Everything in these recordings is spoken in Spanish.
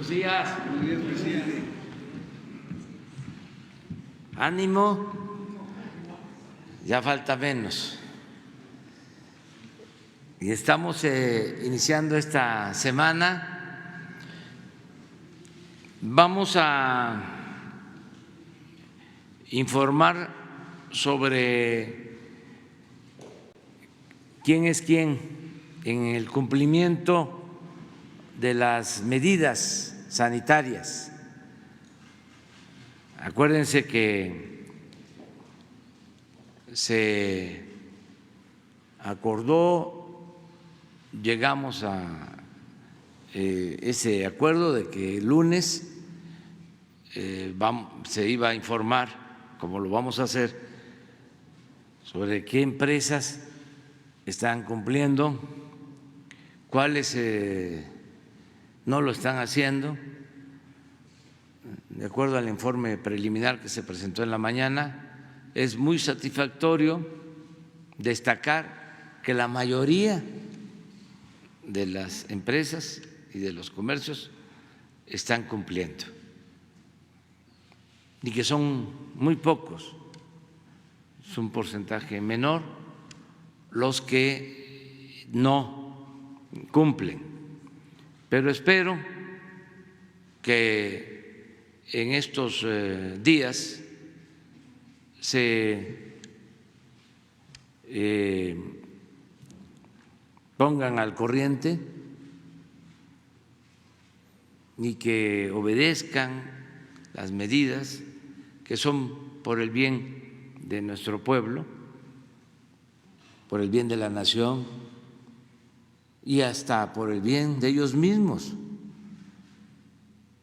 Buenos días. Buenos días, presidente. Ánimo, ya falta menos. Y estamos iniciando esta semana. Vamos a informar sobre quién es quién en el cumplimiento de las medidas sanitarias. Acuérdense que se acordó, llegamos a ese acuerdo de que el lunes se iba a informar, como lo vamos a hacer, sobre qué empresas están cumpliendo, cuáles no lo están haciendo. De acuerdo al informe preliminar que se presentó en la mañana, es muy satisfactorio destacar que la mayoría de las empresas y de los comercios están cumpliendo y que son muy pocos, es un porcentaje menor los que no cumplen. Pero espero que en estos días se pongan al corriente y que obedezcan las medidas que son por el bien de nuestro pueblo, por el bien de la nación y hasta por el bien de ellos mismos,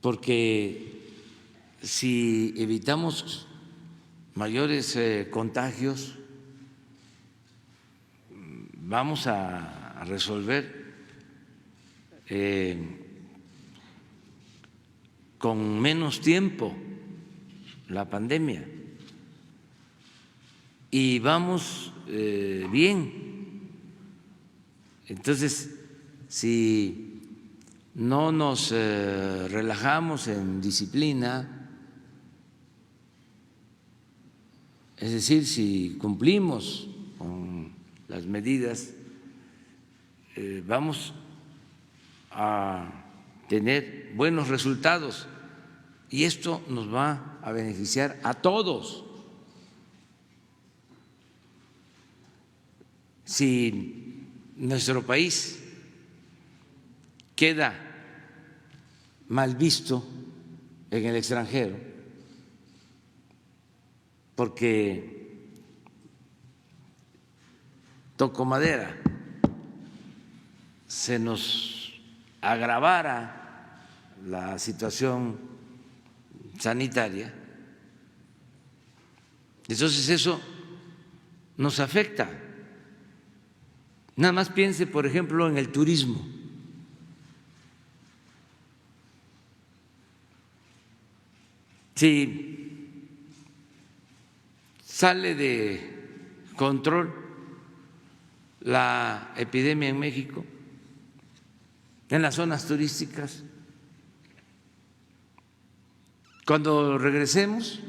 porque si evitamos mayores contagios, vamos a resolver con menos tiempo la pandemia y vamos bien. Entonces, si no nos relajamos en disciplina, es decir, si cumplimos con las medidas, vamos a tener buenos resultados y esto nos va a beneficiar a todos. Si nuestro país queda mal visto en el extranjero, porque toco madera, se nos agravara la situación sanitaria, entonces eso nos afecta. Nada más piense, por ejemplo, en el turismo. Si sale de control la epidemia en México, en las zonas turísticas, cuando regresemos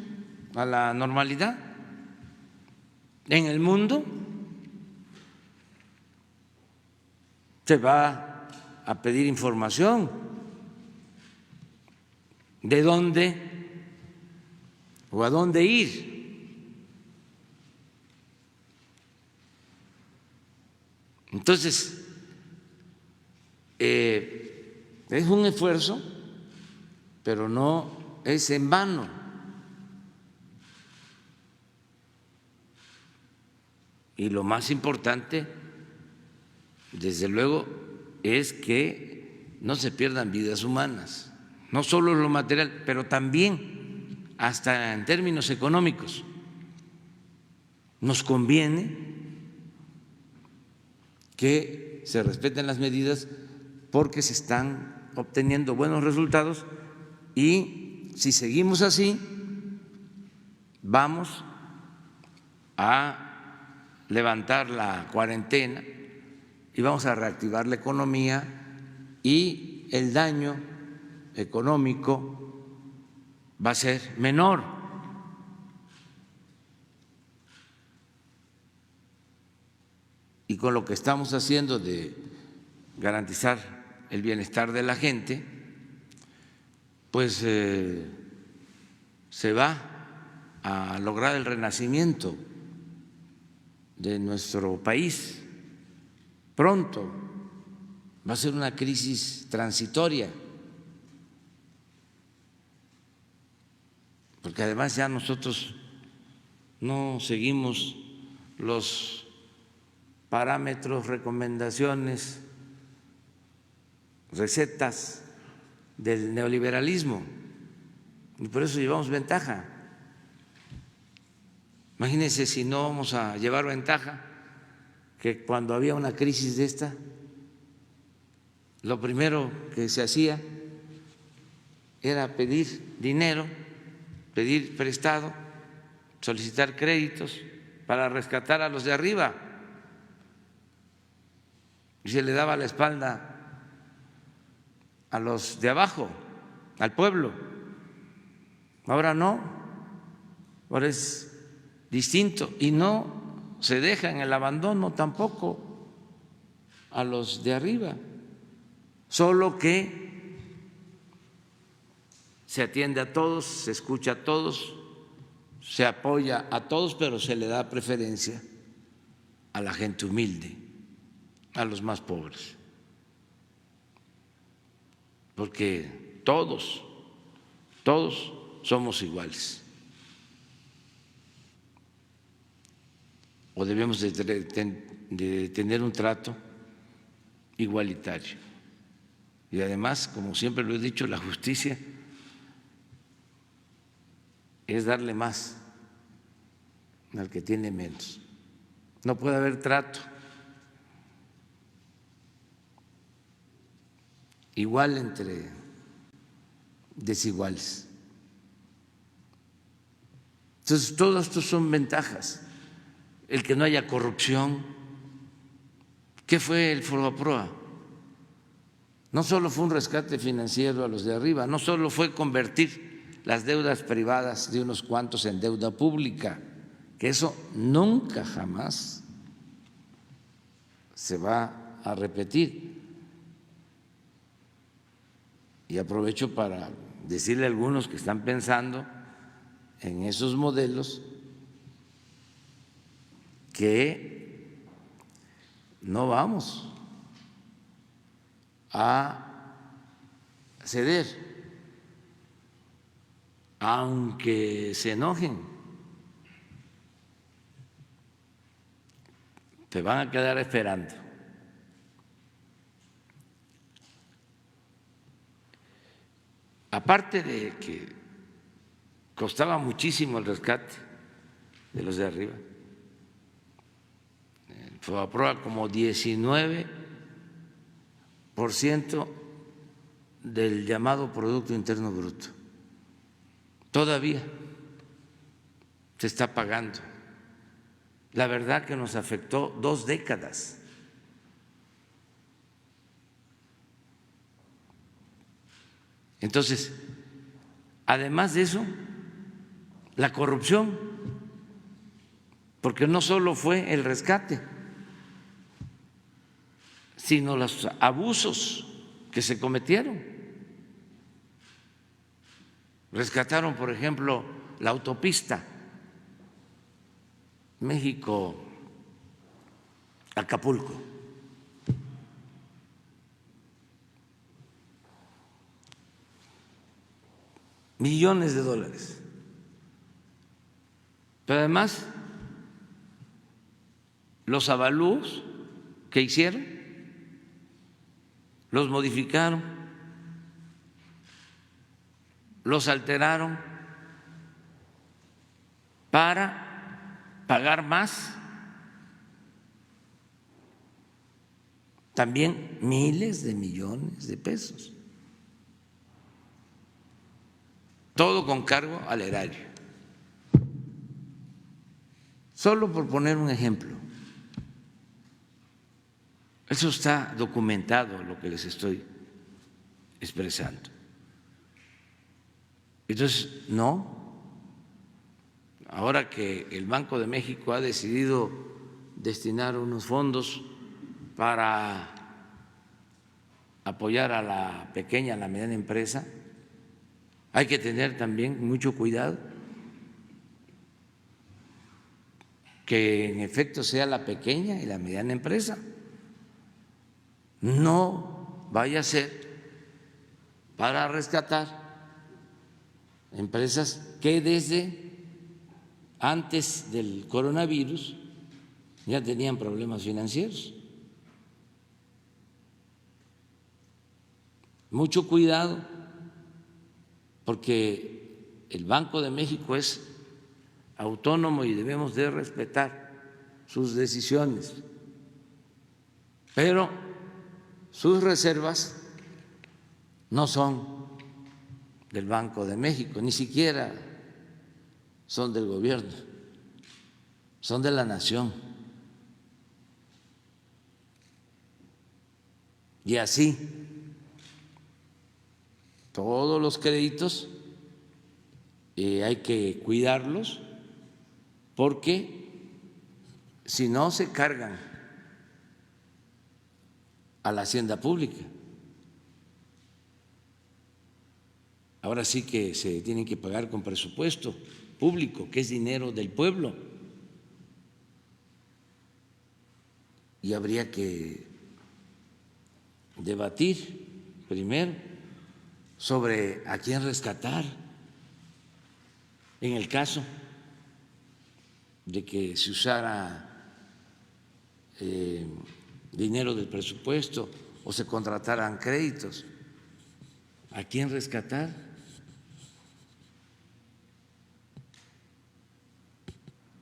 a la normalidad en el mundo, se va a pedir información de dónde o a dónde ir. Entonces, es un esfuerzo, pero no es en vano. Y lo más importante, desde luego, es que no se pierdan vidas humanas, no solo lo material, pero también hasta en términos económicos. Nos conviene que se respeten las medidas porque se están obteniendo buenos resultados y si seguimos así vamos a levantar la cuarentena y vamos a reactivar la economía y el daño económico va a ser menor. Y con lo que estamos haciendo de garantizar el bienestar de la gente, pues se va a lograr el renacimiento de nuestro país pronto. Va a ser una crisis transitoria, porque además ya nosotros no seguimos los parámetros, recomendaciones, recetas del neoliberalismo, y por eso llevamos ventaja. Imagínense si no vamos a llevar ventaja, que cuando había una crisis de esta, lo primero que se hacía era pedir dinero, pedir prestado, solicitar créditos para rescatar a los de arriba, y se le daba la espalda a los de abajo, al pueblo. Ahora no, ahora es distinto, y no se deja en el abandono tampoco a los de arriba, solo que se atiende a todos, se escucha a todos, se apoya a todos, pero se le da preferencia a la gente humilde, a los más pobres, porque todos somos iguales, o debemos de tener un trato igualitario. Y además, como siempre lo he dicho, la justicia es darle más al que tiene menos. No puede haber trato igual entre desiguales. Entonces, todo esto son ventajas. El que no haya corrupción. ¿Qué fue el Fobaproa? No solo fue un rescate financiero a los de arriba, no solo fue convertir las deudas privadas de unos cuantos en deuda pública, que eso nunca jamás se va a repetir. Y aprovecho para decirle a algunos que están pensando en esos modelos que no vamos a ceder, aunque se enojen, te van a quedar esperando. Aparte de que costaba muchísimo el rescate de los de arriba, el Fobaproa como 19% del llamado Producto Interno Bruto. Todavía se está pagando. La verdad que nos afectó 2 décadas. Entonces, además de eso, la corrupción, porque no solo fue el rescate, sino los abusos que se cometieron. Rescataron, por ejemplo, la autopista México-Acapulco. Millones de dólares. Pero además, los avalúos que hicieron, los modificaron, los alteraron para pagar más, también miles de millones de pesos, todo con cargo al erario. Solo por poner un ejemplo. Eso está documentado, lo que les estoy expresando. Entonces, no. Ahora que el Banco de México ha decidido destinar unos fondos para apoyar a la pequeña, a la mediana empresa, hay que tener también mucho cuidado que en efecto sea la pequeña y la mediana empresa. No vaya a ser para rescatar empresas que desde antes del coronavirus ya tenían problemas financieros. Mucho cuidado, porque el Banco de México es autónomo y debemos de respetar sus decisiones, pero sus reservas no son del Banco de México, ni siquiera son del gobierno, son de la nación. Y así, todos los créditos hay que cuidarlos, porque si no se cargan a la hacienda pública. Ahora sí que se tienen que pagar con presupuesto público, que es dinero del pueblo. Y habría que debatir primero sobre a quién rescatar en el caso de que se usara dinero del presupuesto o se contrataran créditos. ¿A quién rescatar?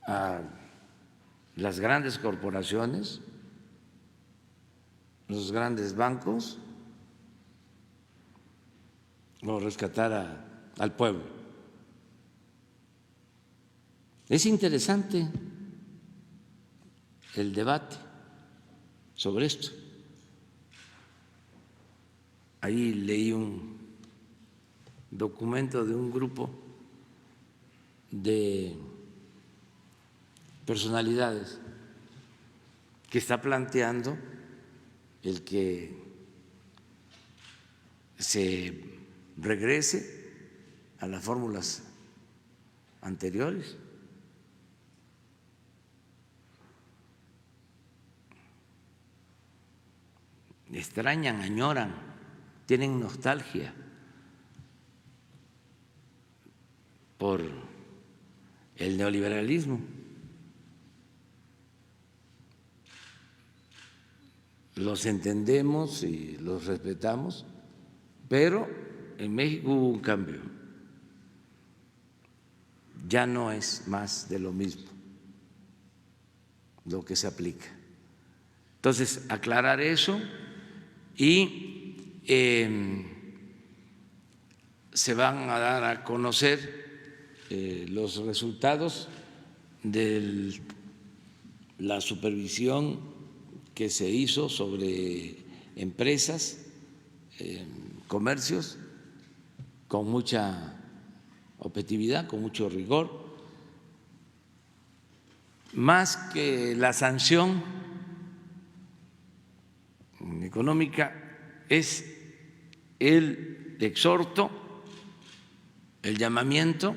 ¿A las grandes corporaciones, los grandes bancos, o rescatar al pueblo? Es interesante el debate sobre esto. Ahí leí un documento de un grupo de personalidades que está planteando el que se regrese a las fórmulas anteriores. Extrañan, añoran, tienen nostalgia por el neoliberalismo. Los entendemos y los respetamos, pero en México hubo un cambio. Ya no es más de lo mismo lo que se aplica. Entonces, aclarar eso, y se van a dar a conocer los resultados de la supervisión que se hizo sobre empresas, comercios, con mucha objetividad, con mucho rigor. Más que la sanción económica, es el exhorto, el llamamiento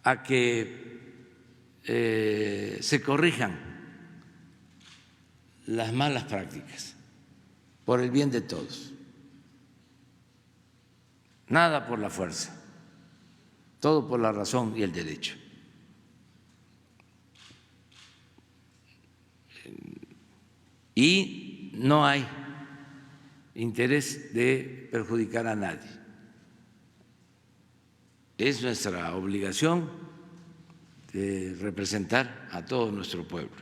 a que se corrijan las malas prácticas por el bien de todos. Nada por la fuerza, todo por la razón y el derecho. Y no hay interés de perjudicar a nadie. Es nuestra obligación de representar a todo nuestro pueblo.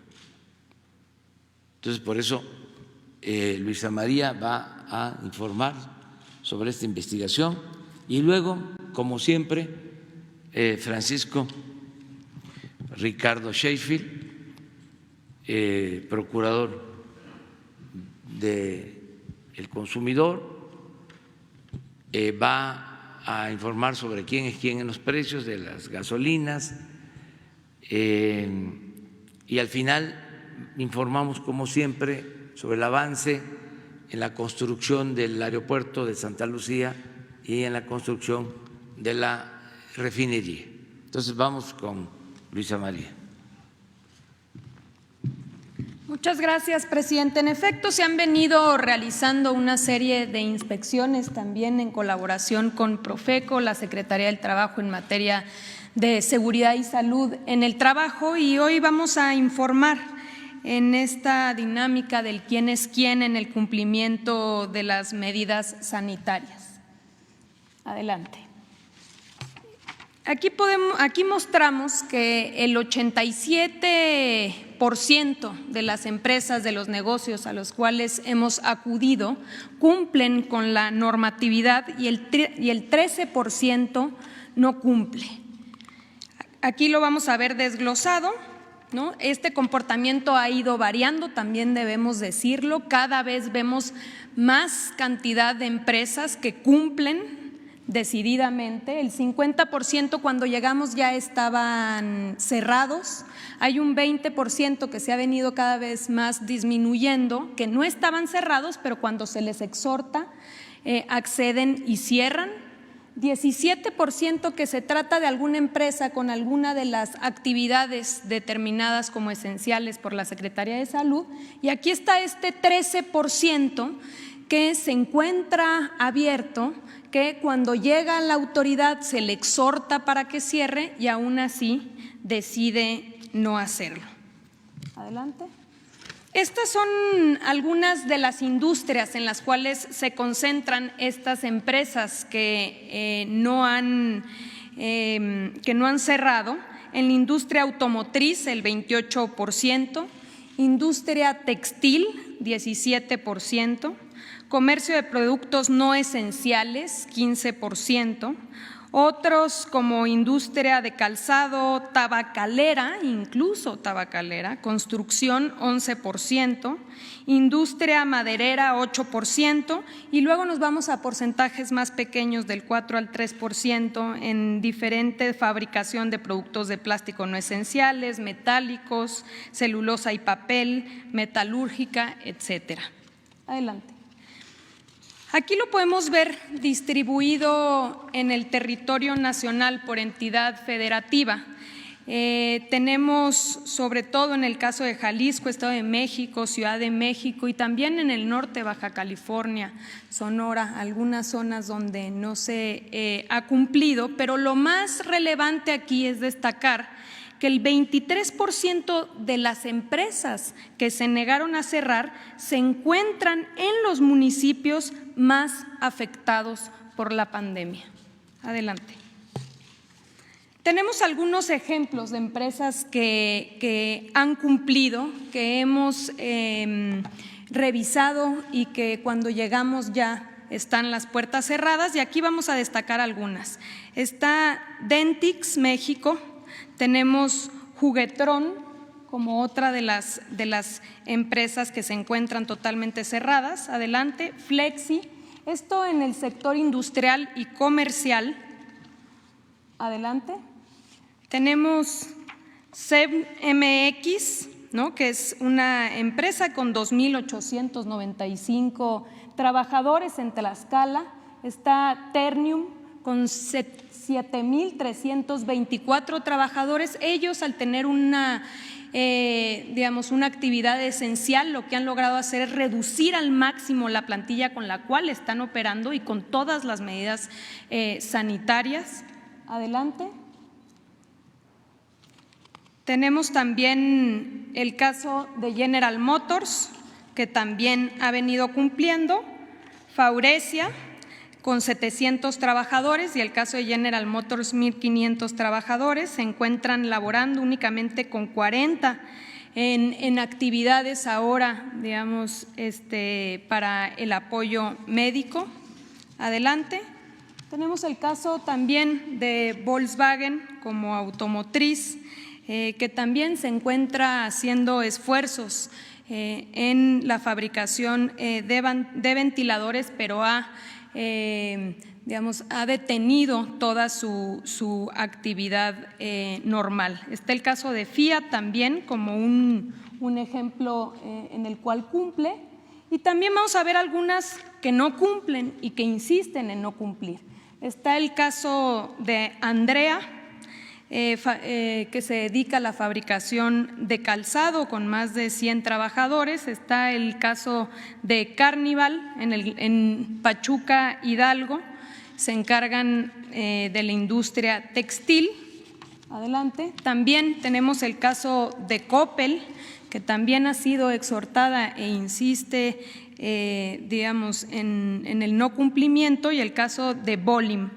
Entonces, por eso Luisa María va a informar sobre esta investigación y luego, como siempre, Francisco Ricardo Sheffield, procurador del consumidor, va a informar sobre quién es quién en los precios de las gasolinas y al final informamos, como siempre, sobre el avance en la construcción del aeropuerto de Santa Lucía y en la construcción de la refinería. Entonces vamos con Luisa María. Muchas gracias, presidente. En efecto, se han venido realizando una serie de inspecciones también en colaboración con Profeco, la Secretaría del Trabajo, en materia de seguridad y salud en el trabajo, y hoy vamos a informar en esta dinámica del quién es quién en el cumplimiento de las medidas sanitarias. Adelante. Aquí mostramos que el 87% de las empresas, de los negocios a los cuales hemos acudido, cumplen con la normatividad y el 13% no cumple. Aquí lo vamos a ver desglosado, ¿no? Este comportamiento ha ido variando, también debemos decirlo. Cada vez vemos más cantidad de empresas que cumplen decididamente. El 50% cuando llegamos ya estaban cerrados. Hay un 20% que se ha venido cada vez más disminuyendo, que no estaban cerrados, pero cuando se les exhorta acceden y cierran. 17% que se trata de alguna empresa con alguna de las actividades determinadas como esenciales por la Secretaría de Salud, y aquí está este 13% que se encuentra abierto, que cuando llega la autoridad se le exhorta para que cierre y aún así decide no hacerlo. Adelante. Estas son algunas de las industrias en las cuales se concentran estas empresas que no han cerrado. En la industria automotriz, el 28%, industria textil, 17%, comercio de productos no esenciales, 15%, otros como industria de calzado, tabacalera, incluso tabacalera, construcción 11%, industria maderera 8%, y luego nos vamos a porcentajes más pequeños del 4 al 3% en diferente fabricación de productos de plástico no esenciales, metálicos, celulosa y papel, metalúrgica, etcétera. Adelante. Aquí lo podemos ver distribuido en el territorio nacional por entidad federativa. Tenemos, sobre todo en el caso de Jalisco, Estado de México, Ciudad de México, y también en el norte, Baja California, Sonora, algunas zonas donde no se ha cumplido, pero lo más relevante aquí es destacar que el 23% de las empresas que se negaron a cerrar se encuentran en los municipios más afectados por la pandemia. Adelante. Tenemos algunos ejemplos de empresas que han cumplido, que hemos revisado y que cuando llegamos ya están las puertas cerradas, y aquí vamos a destacar algunas. Está Dentix México. Tenemos Juguetron como otra de las empresas que se encuentran totalmente cerradas. Adelante. Flexi, esto en el sector industrial y comercial. Adelante. Tenemos CEMX, ¿no?, que es una empresa con 2,895 trabajadores en Tlaxcala. Está Ternium con 7,324 trabajadores. Ellos, al tener una actividad esencial, lo que han logrado hacer es reducir al máximo la plantilla con la cual están operando y con todas las medidas sanitarias. Adelante. Tenemos también el caso de General Motors, que también ha venido cumpliendo. Faurecia, con 700 trabajadores, y el caso de General Motors, 1,500 trabajadores, se encuentran laborando únicamente con 40 en actividades ahora, digamos, para el apoyo médico. Adelante. Tenemos el caso también de Volkswagen como automotriz, que también se encuentra haciendo esfuerzos en la fabricación de ventiladores, pero ha digamos, ha detenido toda su actividad normal. Está el caso de Fiat también como un ejemplo en el cual cumple, y también vamos a ver algunas que no cumplen y que insisten en no cumplir. Está el caso de Andrea, que se dedica a la fabricación de calzado con más de 100 trabajadores. Está el caso de Carnival en Pachuca, Hidalgo, se encargan de la industria textil. Adelante. También tenemos el caso de Coppel, que también ha sido exhortada e insiste, digamos, en el no cumplimiento, y el caso de Bolim,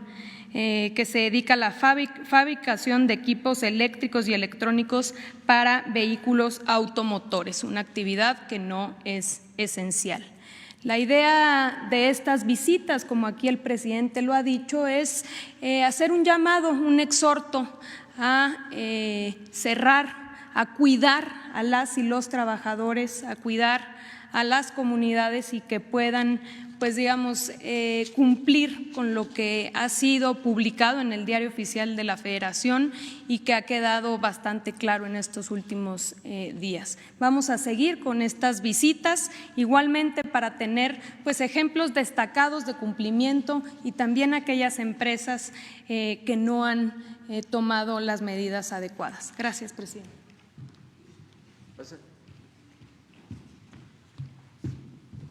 que se dedica a la fabricación de equipos eléctricos y electrónicos para vehículos automotores, una actividad que no es esencial. La idea de estas visitas, como aquí el presidente lo ha dicho, es hacer un llamado, un exhorto a cerrar, a cuidar a las y los trabajadores, a cuidar a las comunidades y que puedan, pues digamos, cumplir con lo que ha sido publicado en el Diario Oficial de la Federación y que ha quedado bastante claro en estos últimos días. Vamos a seguir con estas visitas, igualmente para tener pues ejemplos destacados de cumplimiento y también aquellas empresas que no han tomado las medidas adecuadas. Gracias, presidente.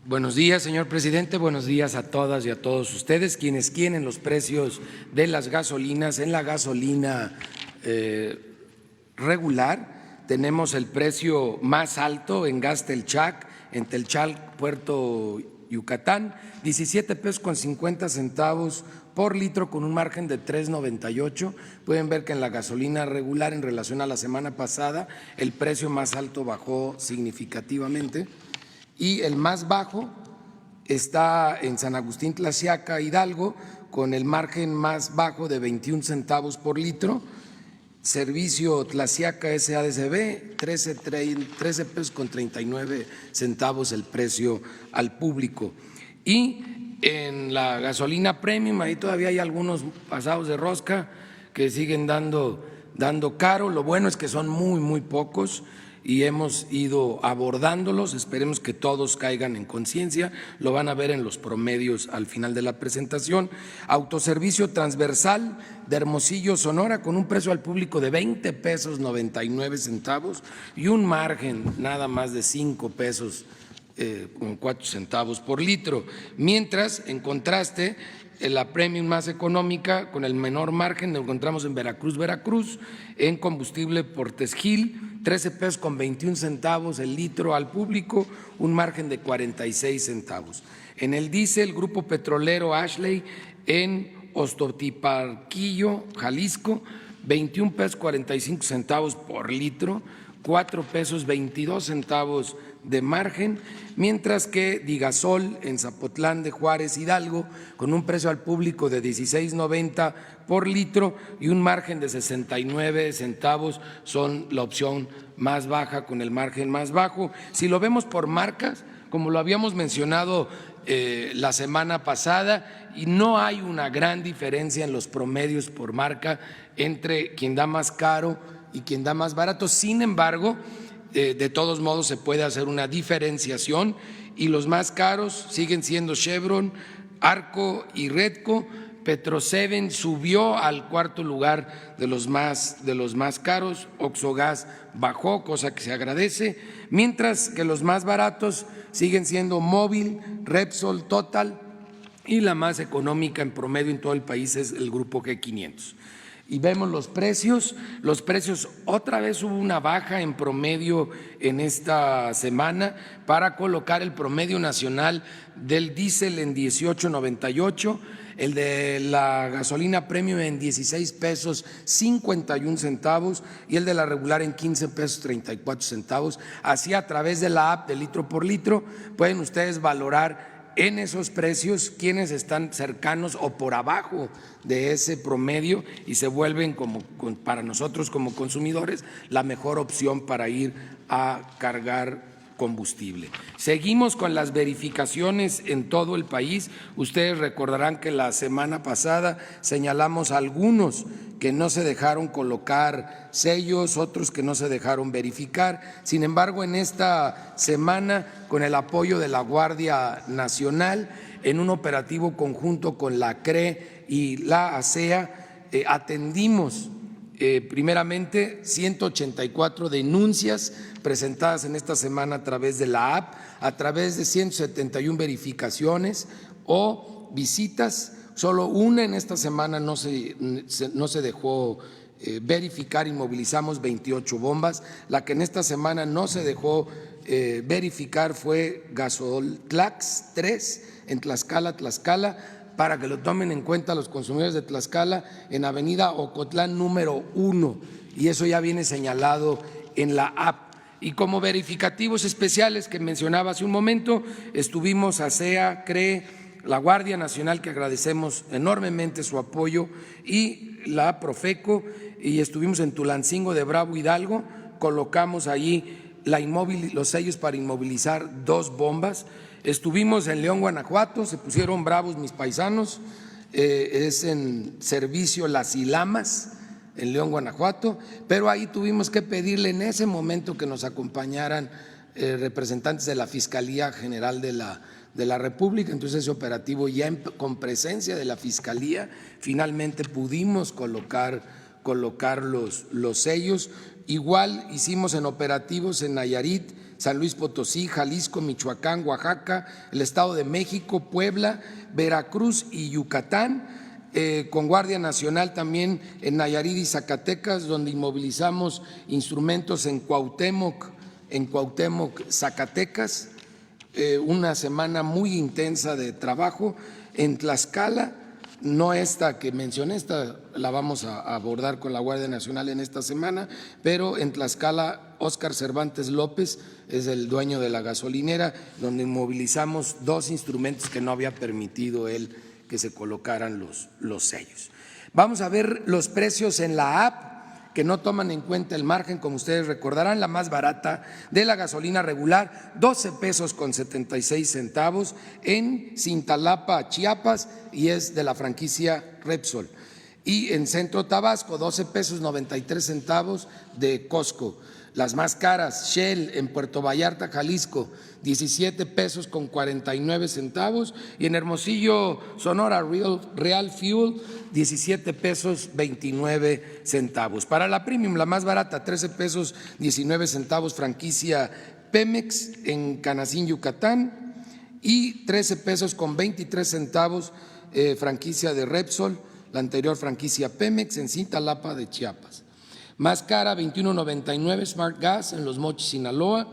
Buenos días, señor presidente. Buenos días a todas y a todos ustedes. Quienes quieren los precios de las gasolinas, en la gasolina regular tenemos el precio más alto en gas Telchac, en Telchac, Puerto Yucatán, 17 pesos con 50 centavos por litro, con un margen de 3.98. Pueden ver que en la gasolina regular, en relación a la semana pasada, el precio más alto bajó significativamente. Y el más bajo está en San Agustín Tlaxiaca, Hidalgo, con el margen más bajo de 21 centavos por litro. Servicio Tlaxiaca SADCB, 13 pesos con 39 centavos el precio al público. Y en la gasolina premium, ahí todavía hay algunos pasados de rosca que siguen dando caro. Lo bueno es que son muy pocos y hemos ido abordándolos. Esperemos que todos caigan en conciencia, lo van a ver en los promedios al final de la presentación. Autoservicio transversal de Hermosillo, Sonora, con un precio al público de 20 pesos 99 centavos y un margen nada más de 5 pesos con 4 centavos por litro, mientras en contraste la premium más económica con el menor margen lo encontramos en Veracruz, en combustible Portes Gil, 13 pesos con 21 centavos el litro al público, un margen de 46 centavos. En el diésel, Grupo Petrolero Ashley en Ostotiparquillo, Jalisco, 21 pesos 45 centavos por litro, 4 pesos 22 centavos de margen, mientras que Digasol en Zapotlán de Juárez, Hidalgo, con un precio al público de 16.90 por litro y un margen de 69 centavos son la opción más baja con el margen más bajo. Si lo vemos por marcas, como lo habíamos mencionado la semana pasada, y no hay una gran diferencia en los promedios por marca entre quien da más caro y quien da más barato. Sin embargo, de todos modos se puede hacer una diferenciación y los más caros siguen siendo Chevron, Arco y Redco. Petro-7 subió al cuarto lugar de los más caros. Oxogas bajó, cosa que se agradece, mientras que los más baratos siguen siendo Móvil, Repsol, Total, y la más económica en promedio en todo el país es el Grupo G500. Y vemos los precios otra vez hubo una baja en promedio en esta semana para colocar el promedio nacional del diésel en 18.98, el de la gasolina premium en 16 pesos 51 centavos y el de la regular en 15 pesos 34 centavos. Así, a través de la app de litro por litro pueden ustedes valorar en esos precios quienes están cercanos o por abajo de ese promedio y se vuelven para nosotros como consumidores la mejor opción para ir a cargar combustible. Seguimos con las verificaciones en todo el país. Ustedes recordarán que la semana pasada señalamos algunos que no se dejaron colocar sellos, otros que no se dejaron verificar. Sin embargo, en esta semana, con el apoyo de la Guardia Nacional, en un operativo conjunto con la CRE y la ASEA, atendimos primeramente 184 denuncias presentadas en esta semana a través de la app, a través de 171 verificaciones o visitas. Solo una en esta semana no se dejó verificar y movilizamos 28 bombas. La que en esta semana no se dejó verificar fue Gasoltlax 3 en Tlaxcala, para que lo tomen en cuenta los consumidores de Tlaxcala, en Avenida Ocotlán número 1, y eso ya viene señalado en la app. Y como verificativos especiales que mencionaba hace un momento, estuvimos ASEA, CRE, la Guardia Nacional, que agradecemos enormemente su apoyo, y la Profeco, y estuvimos en Tulancingo de Bravo, Hidalgo, colocamos allí los sellos para inmovilizar 2 bombas. Estuvimos en León, Guanajuato, se pusieron bravos mis paisanos, es en servicio Las Ilamas, en León, Guanajuato, pero ahí tuvimos que pedirle en ese momento que nos acompañaran representantes de la Fiscalía General de la República. Entonces ese operativo ya con presencia de la Fiscalía finalmente pudimos colocar los sellos. Igual hicimos en operativos en Nayarit, San Luis Potosí, Jalisco, Michoacán, Oaxaca, el Estado de México, Puebla, Veracruz y Yucatán, con Guardia Nacional también en Nayarit y Zacatecas, donde inmovilizamos instrumentos en Cuauhtémoc, Zacatecas, una semana muy intensa de trabajo. En Tlaxcala, no esta que mencioné, esta la vamos a abordar con la Guardia Nacional en esta semana, pero en Tlaxcala, Óscar Cervantes López es el dueño de la gasolinera, donde inmovilizamos 2 instrumentos que no había permitido él que se colocaran los sellos. Vamos a ver los precios en la app, que no toman en cuenta el margen. Como ustedes recordarán, la más barata de la gasolina regular, 12 pesos con 76 centavos en Cintalapa, Chiapas, y es de la franquicia Repsol. Y en Centro Tabasco, 12 pesos 93 centavos de Costco. Las más caras, Shell en Puerto Vallarta, Jalisco, 17 pesos con 49 centavos, y en Hermosillo, Sonora, Real Fuel, 17 pesos 29 centavos. Para la Premium, la más barata, 13 pesos 19 centavos, franquicia Pemex en Canacín, Yucatán, y 13 pesos con 23 centavos, franquicia de Repsol, la anterior franquicia Pemex en Cintalapa de Chiapas. Más cara, 21.99 Smart Gas en Los Mochis, Sinaloa,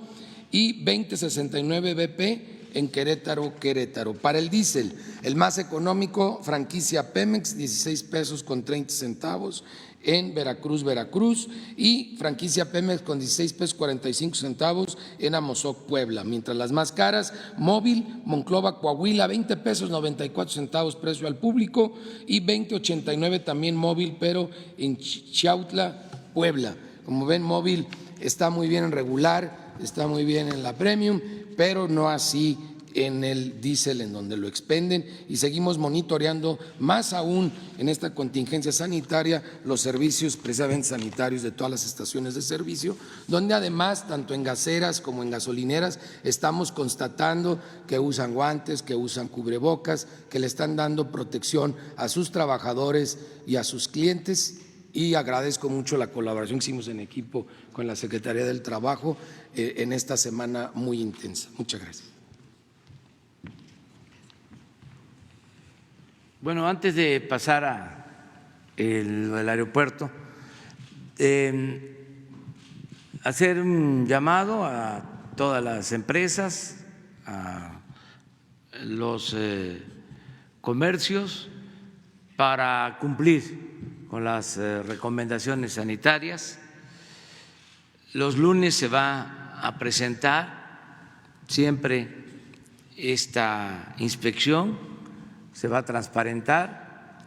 y 20.69 BP en Querétaro. Para el diésel, el más económico, franquicia Pemex, 16 pesos con 30 centavos en Veracruz, y franquicia Pemex con 16 pesos 45 centavos en Amozoc, Puebla. Mientras las más caras, Móvil, Monclova, Coahuila, 20 pesos 94 centavos precio al público, y 20.89 también Móvil, pero en Chiautla, Puebla. Como ven, Móvil está muy bien en regular, está muy bien en la Premium, pero no así en el diésel, en donde lo expenden, y seguimos monitoreando más aún en esta contingencia sanitaria los servicios precisamente sanitarios de todas las estaciones de servicio, donde además tanto en gaseras como en gasolineras estamos constatando que usan guantes, que usan cubrebocas, que le están dando protección a sus trabajadores y a sus clientes. Y agradezco mucho la colaboración que hicimos en equipo con la Secretaría del Trabajo en esta semana muy intensa. Muchas gracias. Bueno, antes de pasar al aeropuerto, hacer un llamado a todas las empresas, a los comercios, para cumplir con las recomendaciones sanitarias. Los lunes se va a presentar siempre esta inspección, se va a transparentar,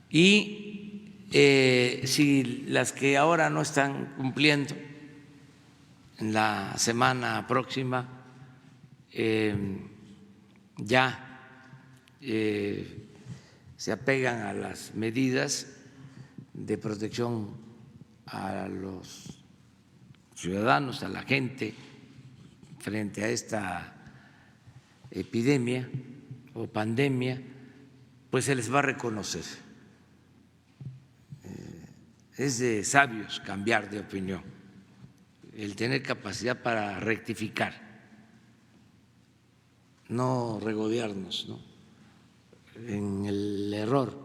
y si las que ahora no están cumpliendo en la semana próxima ya se apegan a las medidas de protección a los ciudadanos, a la gente frente a esta epidemia o pandemia, pues se les va a reconocer. Es de sabios cambiar de opinión, el tener capacidad para rectificar, no regodearnos, ¿no?, en el error,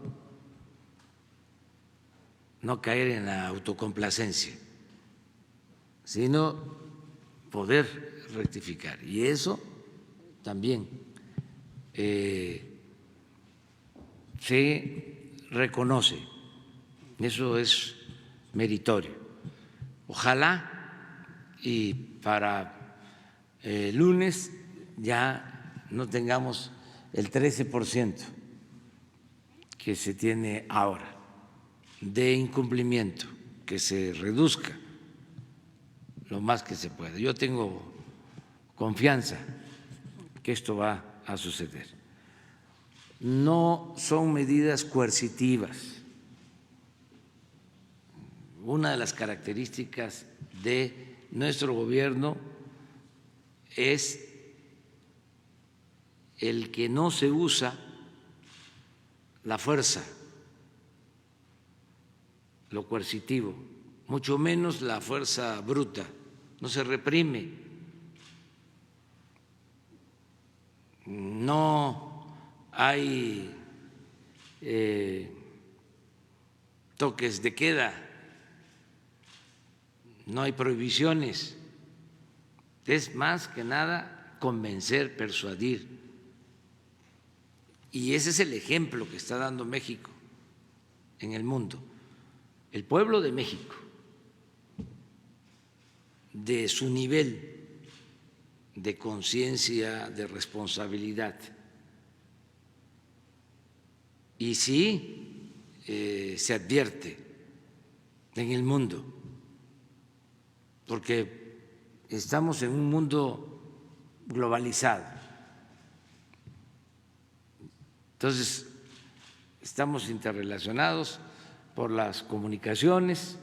no caer en la autocomplacencia, sino poder rectificar. Y eso también se reconoce, eso es meritorio. Ojalá y para el lunes ya no tengamos el 13% que se tiene ahora de incumplimiento, que se reduzca lo más que se pueda. Yo tengo confianza que esto va a suceder. No son medidas coercitivas. Una de las características de nuestro gobierno es el que no se usa la fuerza, lo coercitivo, mucho menos la fuerza bruta, no se reprime, no hay toques de queda, no hay prohibiciones, es más que nada convencer, persuadir. Y ese es el ejemplo que está dando México en el mundo. El pueblo de México, de su nivel de conciencia, de responsabilidad. Y sí se advierte en el mundo, porque estamos en un mundo globalizado. Entonces, estamos interrelacionados por las comunicaciones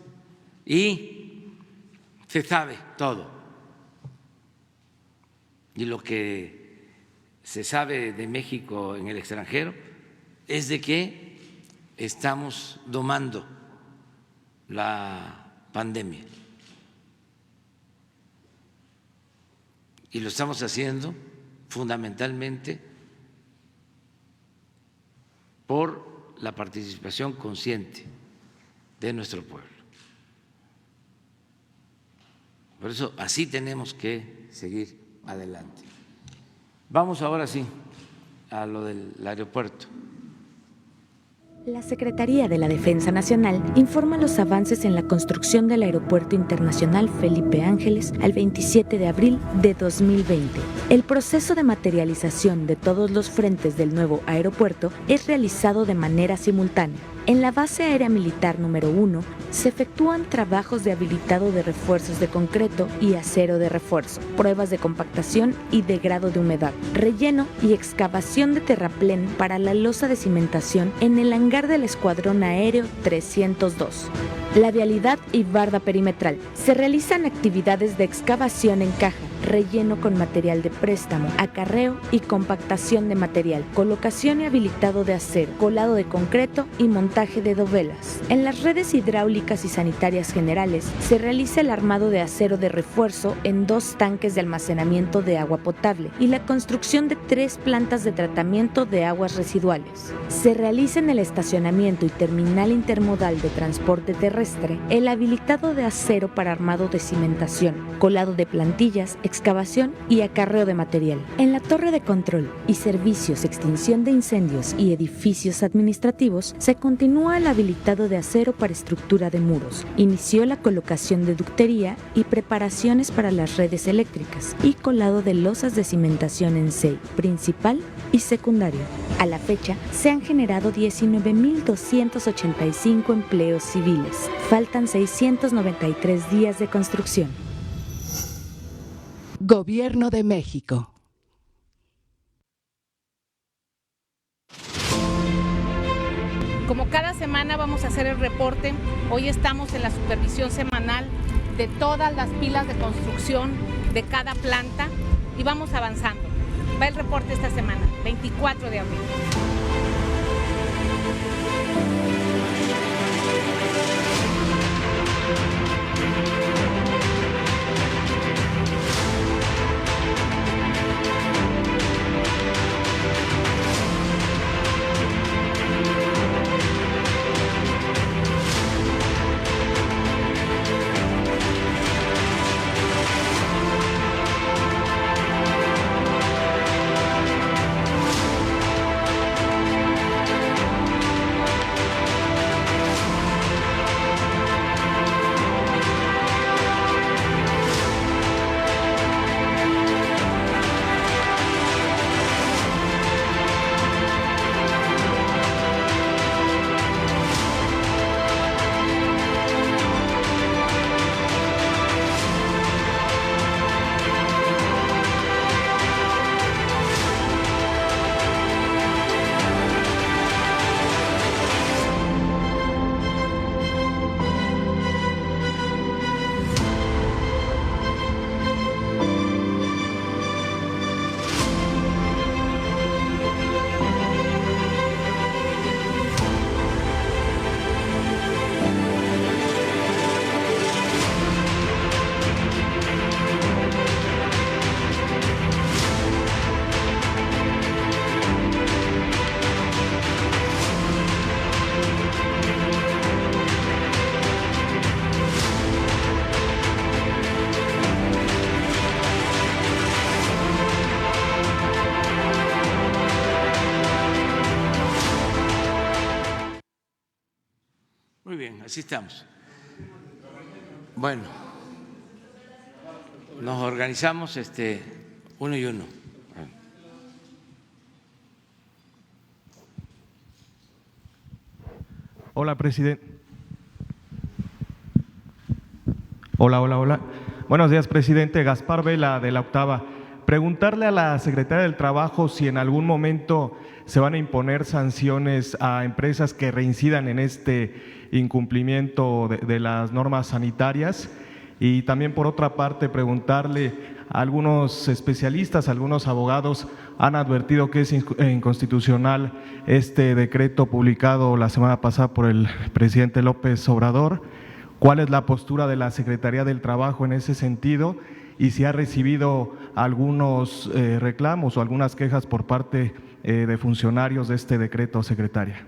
y se sabe todo. Y lo que se sabe de México en el extranjero es de que estamos domando la pandemia. Y lo estamos haciendo fundamentalmente por la participación consciente de nuestro pueblo. Por eso así tenemos que seguir adelante. Vamos ahora sí a lo del aeropuerto. La Secretaría de la Defensa Nacional informa los avances en la construcción del Aeropuerto Internacional Felipe Ángeles al 27 de abril de 2020. El proceso de materialización de todos los frentes del nuevo aeropuerto es realizado de manera simultánea. En la base aérea militar número 1 se efectúan trabajos de habilitado de refuerzos de concreto y acero de refuerzo, pruebas de compactación y de grado de humedad, relleno y excavación de terraplén para la losa de cimentación en el hangar del Escuadrón Aéreo 302. La vialidad y barda perimetral. Se realizan actividades de excavación en caja, relleno con material de préstamo, acarreo y compactación de material, colocación y habilitado de acero, colado de concreto y montaje de dovelas. En las redes hidráulicas y sanitarias generales se realiza el armado de acero de refuerzo en 2 tanques de almacenamiento de agua potable y la construcción de 3 plantas de tratamiento de aguas residuales. Se realiza en el estacionamiento y terminal intermodal de transporte terrestre el habilitado de acero para armado de cimentación, colado de plantillas, excavación y acarreo de material. En la torre de control y servicios, extinción de incendios y edificios administrativos se continúa el habilitado de acero para estructura de muros. Inició la colocación de ductería y preparaciones para las redes eléctricas y colado de losas de cimentación en CEI, principal y secundario. A la fecha se han generado 19.285 empleos civiles. Faltan 693 días de construcción. Gobierno de México. Como cada semana vamos a hacer el reporte, hoy estamos en la supervisión semanal de todas las pilas de construcción de cada planta y vamos avanzando. Va el reporte esta semana, 24 de abril. Muy bien, así estamos. Bueno, nos organizamos uno y uno. Hola, presidente. Hola. Buenos días, presidente. Gaspar Vela, de la Octava. Preguntarle a la Secretaría del Trabajo si en algún momento se van a imponer sanciones a empresas que reincidan en este incumplimiento de las normas sanitarias. Y también, por otra parte, preguntarle a algunos especialistas, algunos abogados han advertido que es inconstitucional este decreto publicado la semana pasada por el presidente López Obrador. ¿Cuál es la postura de la Secretaría del Trabajo en ese sentido? Y si ha recibido algunos reclamos o algunas quejas por parte de funcionarios de este decreto, secretaria.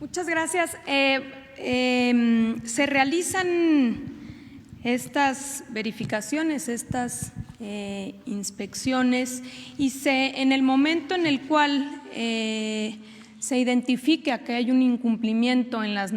Muchas gracias. Se realizan estas verificaciones, estas inspecciones, y en el momento en el cual se identifica que hay un incumplimiento en las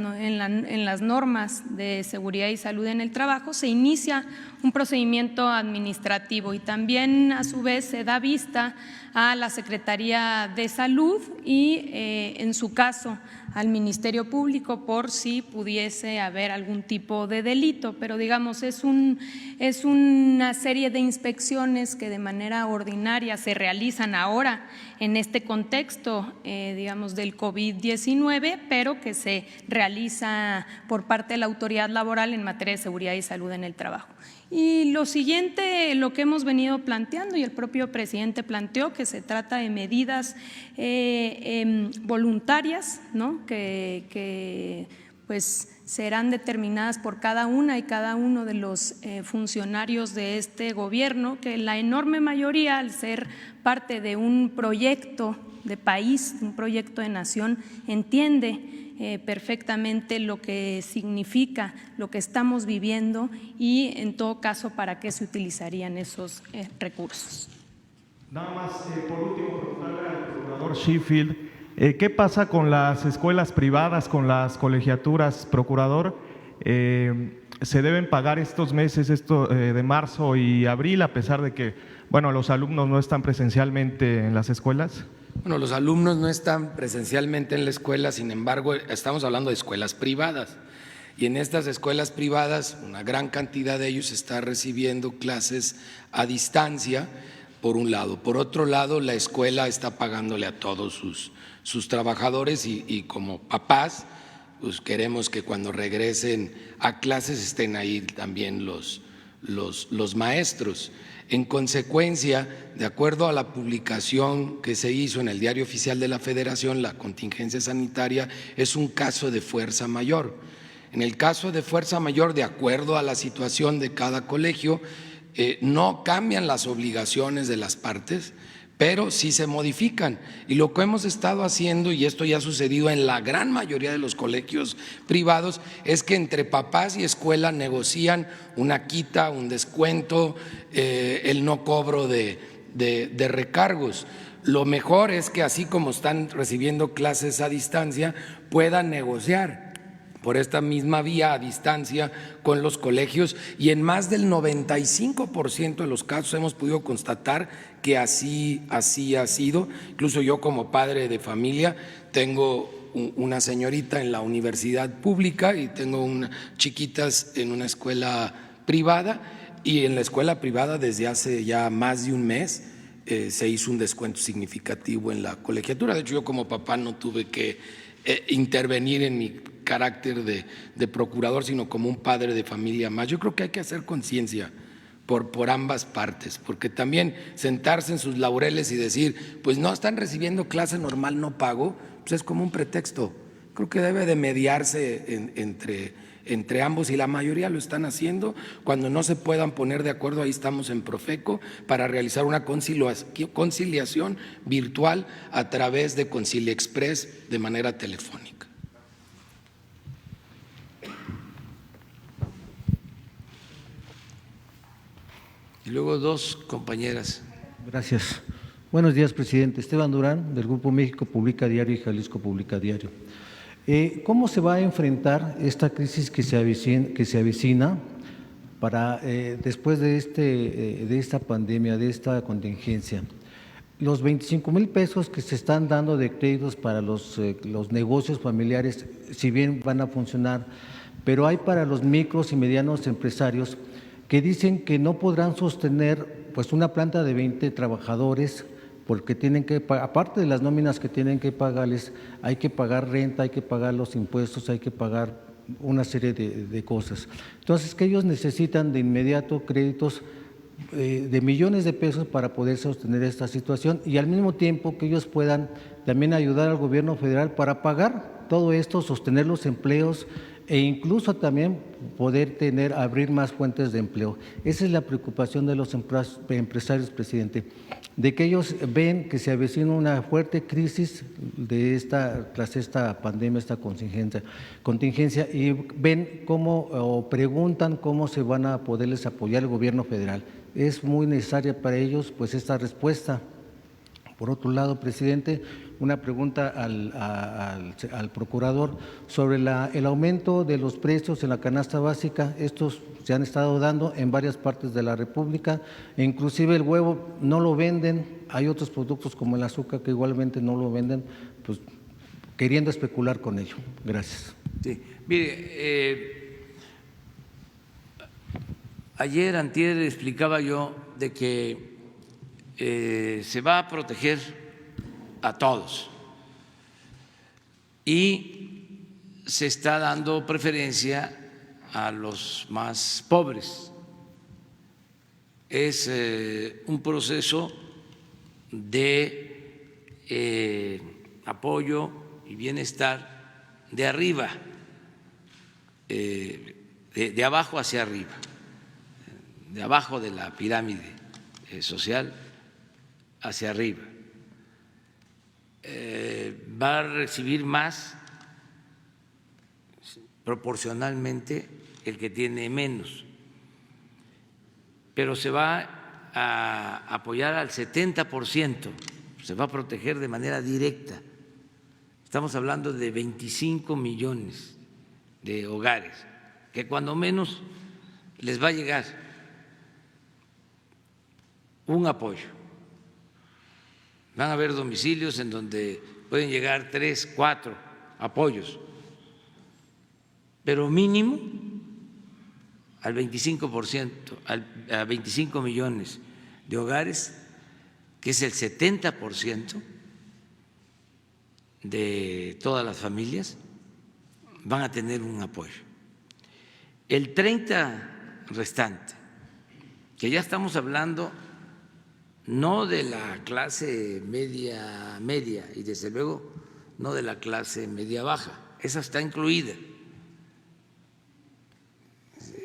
normas de seguridad y salud en el trabajo, se inicia un procedimiento administrativo y también a su vez se da vista a la Secretaría de Salud y en su caso al Ministerio Público por si pudiese haber algún tipo de delito, pero digamos es una serie de inspecciones que de manera ordinaria se realizan ahora en este contexto digamos del COVID-19, pero que se realiza por parte de la autoridad laboral en materia de seguridad y salud en el trabajo. Y lo siguiente, lo que hemos venido planteando y el propio presidente planteó, que se trata de medidas voluntarias, ¿no? que pues serán determinadas por cada una y cada uno de los funcionarios de este gobierno, que la enorme mayoría, al ser parte de un proyecto de país, un proyecto de nación, entiende perfectamente lo que significa, lo que estamos viviendo y en todo caso para qué se utilizarían esos recursos. Nada más, por último, preguntarle al procurador Sheffield, ¿qué pasa con las escuelas privadas, con las colegiaturas, procurador? ¿Se deben pagar estos meses de marzo y abril a pesar de que, bueno, los alumnos no están presencialmente en las escuelas? Bueno, los alumnos no están presencialmente en la escuela, sin embargo, estamos hablando de escuelas privadas. Y en estas escuelas privadas, una gran cantidad de ellos está recibiendo clases a distancia, por un lado. Por otro lado, la escuela está pagándole a todos sus trabajadores y como papás, pues queremos que cuando regresen a clases estén ahí también los maestros. En consecuencia, de acuerdo a la publicación que se hizo en el Diario Oficial de la Federación, la contingencia sanitaria es un caso de fuerza mayor. En el caso de fuerza mayor, de acuerdo a la situación de cada colegio, no cambian las obligaciones de las partes, pero sí se modifican. Y lo que hemos estado haciendo, y esto ya ha sucedido en la gran mayoría de los colegios privados, es que entre papás y escuela negocian una quita, un descuento, el no cobro de recargos. Lo mejor es que así como están recibiendo clases a distancia, puedan negociar por esta misma vía a distancia con los colegios, y en más del 95% de los casos hemos podido constatar que así ha sido. Incluso yo, como padre de familia, tengo una señorita en la universidad pública y tengo chiquitas en una escuela privada, y en la escuela privada desde hace ya más de un mes se hizo un descuento significativo en la colegiatura. De hecho, yo como papá no tuve que intervenir en mi carácter de procurador, sino como un padre de familia más. Yo creo que hay que hacer conciencia por ambas partes, porque también sentarse en sus laureles y decir, pues no están recibiendo clase normal, no pago, pues es como un pretexto. Creo que debe de mediarse entre ambos, y la mayoría lo están haciendo. Cuando no se puedan poner de acuerdo, ahí estamos en Profeco para realizar una conciliación virtual a través de Concilia Express de manera telefónica. Y luego dos compañeras. Gracias. Buenos días, presidente. Esteban Durán, del Grupo México Publica Diario y Jalisco Publica Diario. ¿Cómo se va a enfrentar esta crisis que se avecina para después de esta pandemia, de esta contingencia? Los 25,000 pesos que se están dando de créditos para los negocios familiares, si bien van a funcionar, pero hay para los micros y medianos empresarios que dicen que no podrán sostener pues una planta de 20 trabajadores, porque tienen que, aparte de las nóminas que tienen que pagarles, hay que pagar renta, hay que pagar los impuestos, hay que pagar una serie de cosas. Entonces, que ellos necesitan de inmediato créditos de millones de pesos para poder sostener esta situación, y al mismo tiempo que ellos puedan también ayudar al gobierno federal para pagar todo esto, sostener los empleos e incluso también poder abrir más fuentes de empleo. Esa es la preocupación de los empresarios, presidente, de que ellos ven que se avecina una fuerte crisis tras esta pandemia, esta contingencia, y ven o preguntan cómo se van a poderles apoyar el gobierno federal. Es muy necesaria para ellos pues esta respuesta. Por otro lado, presidente, una pregunta al procurador sobre el aumento de los precios en la canasta básica. Estos se han estado dando en varias partes de la República, e inclusive el huevo no lo venden, hay otros productos como el azúcar que igualmente no lo venden, pues queriendo especular con ello. Gracias. Sí, mire, antier explicaba yo de que se va a proteger a todos y se está dando preferencia a los más pobres. Es un proceso de apoyo y bienestar de arriba, de abajo hacia arriba, de abajo de la pirámide social hacia arriba. Va a recibir más proporcionalmente el que tiene menos, pero se va a apoyar al 70%, se va a proteger de manera directa. Estamos hablando de 25 millones de hogares que cuando menos les va a llegar un apoyo. Van a haber domicilios en donde pueden llegar 3, 4 apoyos pero mínimo al 25%, a 25 millones de hogares, que es el 70% de todas las familias, van a tener un apoyo. El 30% restante, que ya estamos hablando no de la clase media y desde luego no de la clase media baja, esa está incluida.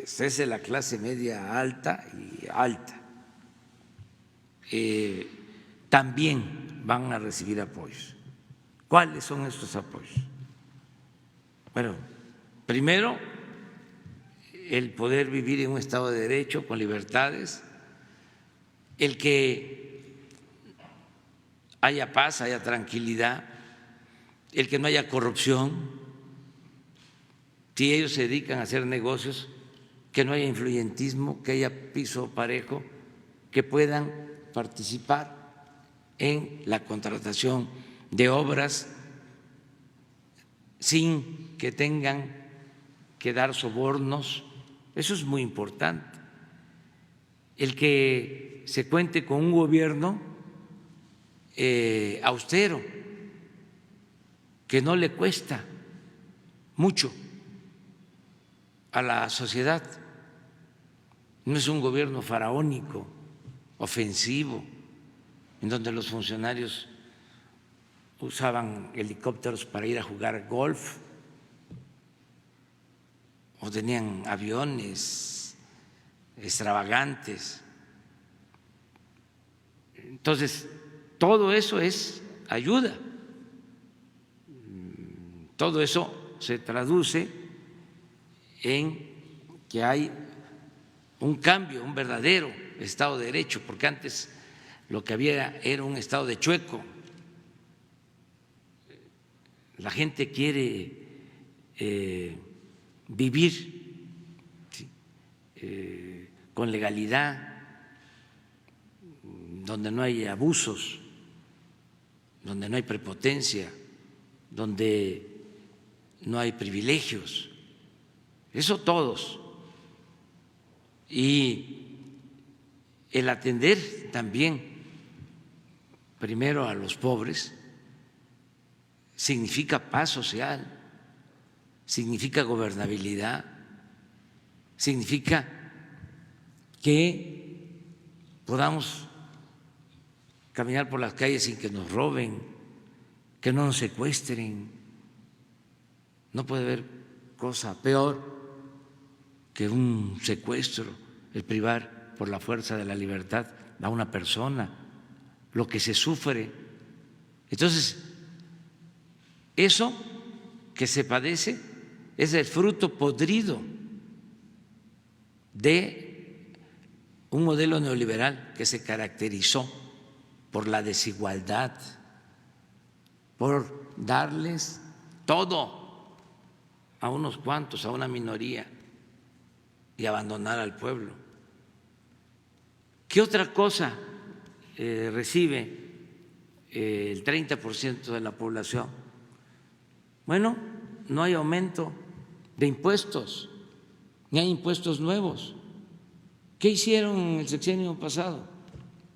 Esa es de la clase media alta y alta. También van a recibir apoyos. ¿Cuáles son estos apoyos? Bueno, primero, el poder vivir en un Estado de Derecho con libertades, el que haya paz, haya tranquilidad, el que no haya corrupción, si ellos se dedican a hacer negocios, que no haya influyentismo, que haya piso parejo, que puedan participar en la contratación de obras sin que tengan que dar sobornos. Eso es muy importante. El que se cuente con un gobierno austero, que no le cuesta mucho a la sociedad. No es un gobierno faraónico, ofensivo, en donde los funcionarios usaban helicópteros para ir a jugar golf o tenían aviones extravagantes. Entonces, todo eso es ayuda. Todo eso se traduce en que hay un cambio, un verdadero Estado de Derecho, porque antes lo que había era un Estado de chueco. La gente quiere vivir con legalidad, donde no hay abusos, donde no hay prepotencia, donde no hay privilegios. Eso todos. Y el atender también primero a los pobres significa paz social, significa gobernabilidad, significa que podamos caminar por las calles sin que nos roben, que no nos secuestren. No puede haber cosa peor que un secuestro, el privar por la fuerza de la libertad a una persona, lo que se sufre. Entonces, eso que se padece es el fruto podrido de un modelo neoliberal que se caracterizó por la desigualdad, por darles todo a unos cuantos, a una minoría, y abandonar al pueblo. ¿Qué otra cosa recibe el 30% de la población? Bueno, no hay aumento de impuestos, ni hay impuestos nuevos. ¿Qué hicieron en el sexenio pasado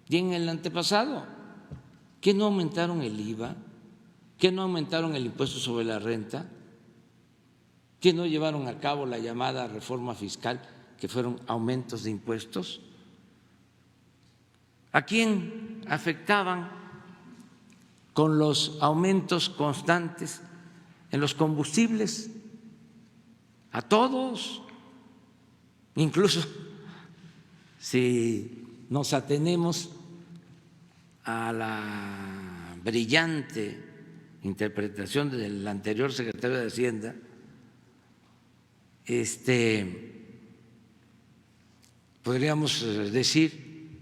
y en el antepasado? ¿Qué no aumentaron el IVA? ¿Qué no aumentaron el impuesto sobre la renta? ¿Qué no llevaron a cabo la llamada reforma fiscal, que fueron aumentos de impuestos? ¿A quién afectaban con los aumentos constantes en los combustibles? A todos. Incluso si nos atenemos a la brillante interpretación del anterior secretario de Hacienda, podríamos decir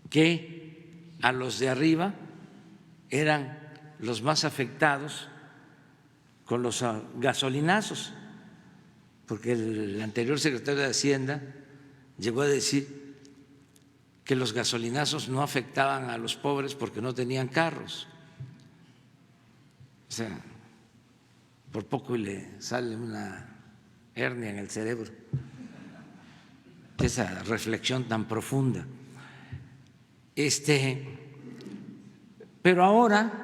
que a los de arriba eran los más afectados con los gasolinazos, porque el anterior secretario de Hacienda llegó a decir que los gasolinazos no afectaban a los pobres porque no tenían carros. O sea, por poco le sale una hernia en el cerebro, esa reflexión tan profunda. Pero ahora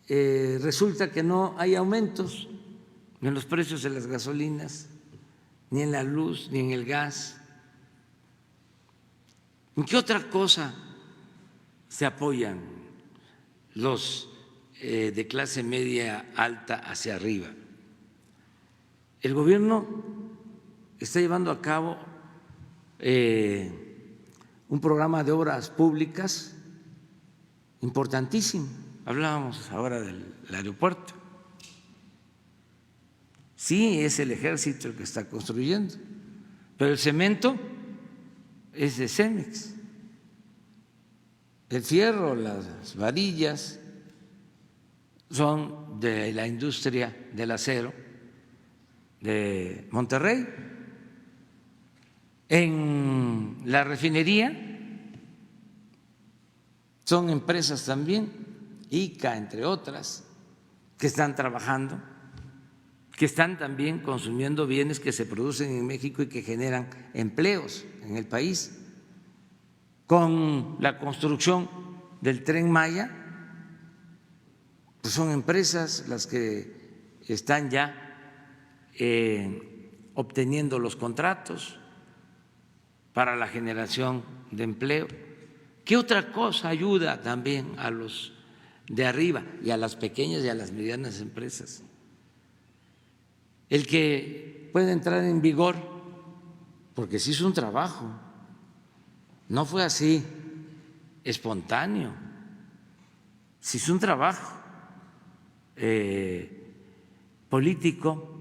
resulta que no hay aumentos en los precios de las gasolinas, ni en la luz, ni en el gas. ¿En qué otra cosa se apoyan los de clase media alta hacia arriba? El gobierno está llevando a cabo un programa de obras públicas importantísimo. Hablábamos ahora del aeropuerto. Sí, es el ejército el que está construyendo, pero el cemento es de Cemex, el fierro, las varillas son de la industria del acero de Monterrey. En la refinería son empresas también, ICA, entre otras, que están trabajando, que están también consumiendo bienes que se producen en México y que generan empleos en el país. Con la construcción del Tren Maya, pues son empresas las que están ya obteniendo los contratos para la generación de empleo. ¿Qué otra cosa ayuda también a los de arriba y a las pequeñas y a las medianas empresas? El que puede entrar en vigor, porque se hizo un trabajo, no fue así espontáneo, se hizo un trabajo político,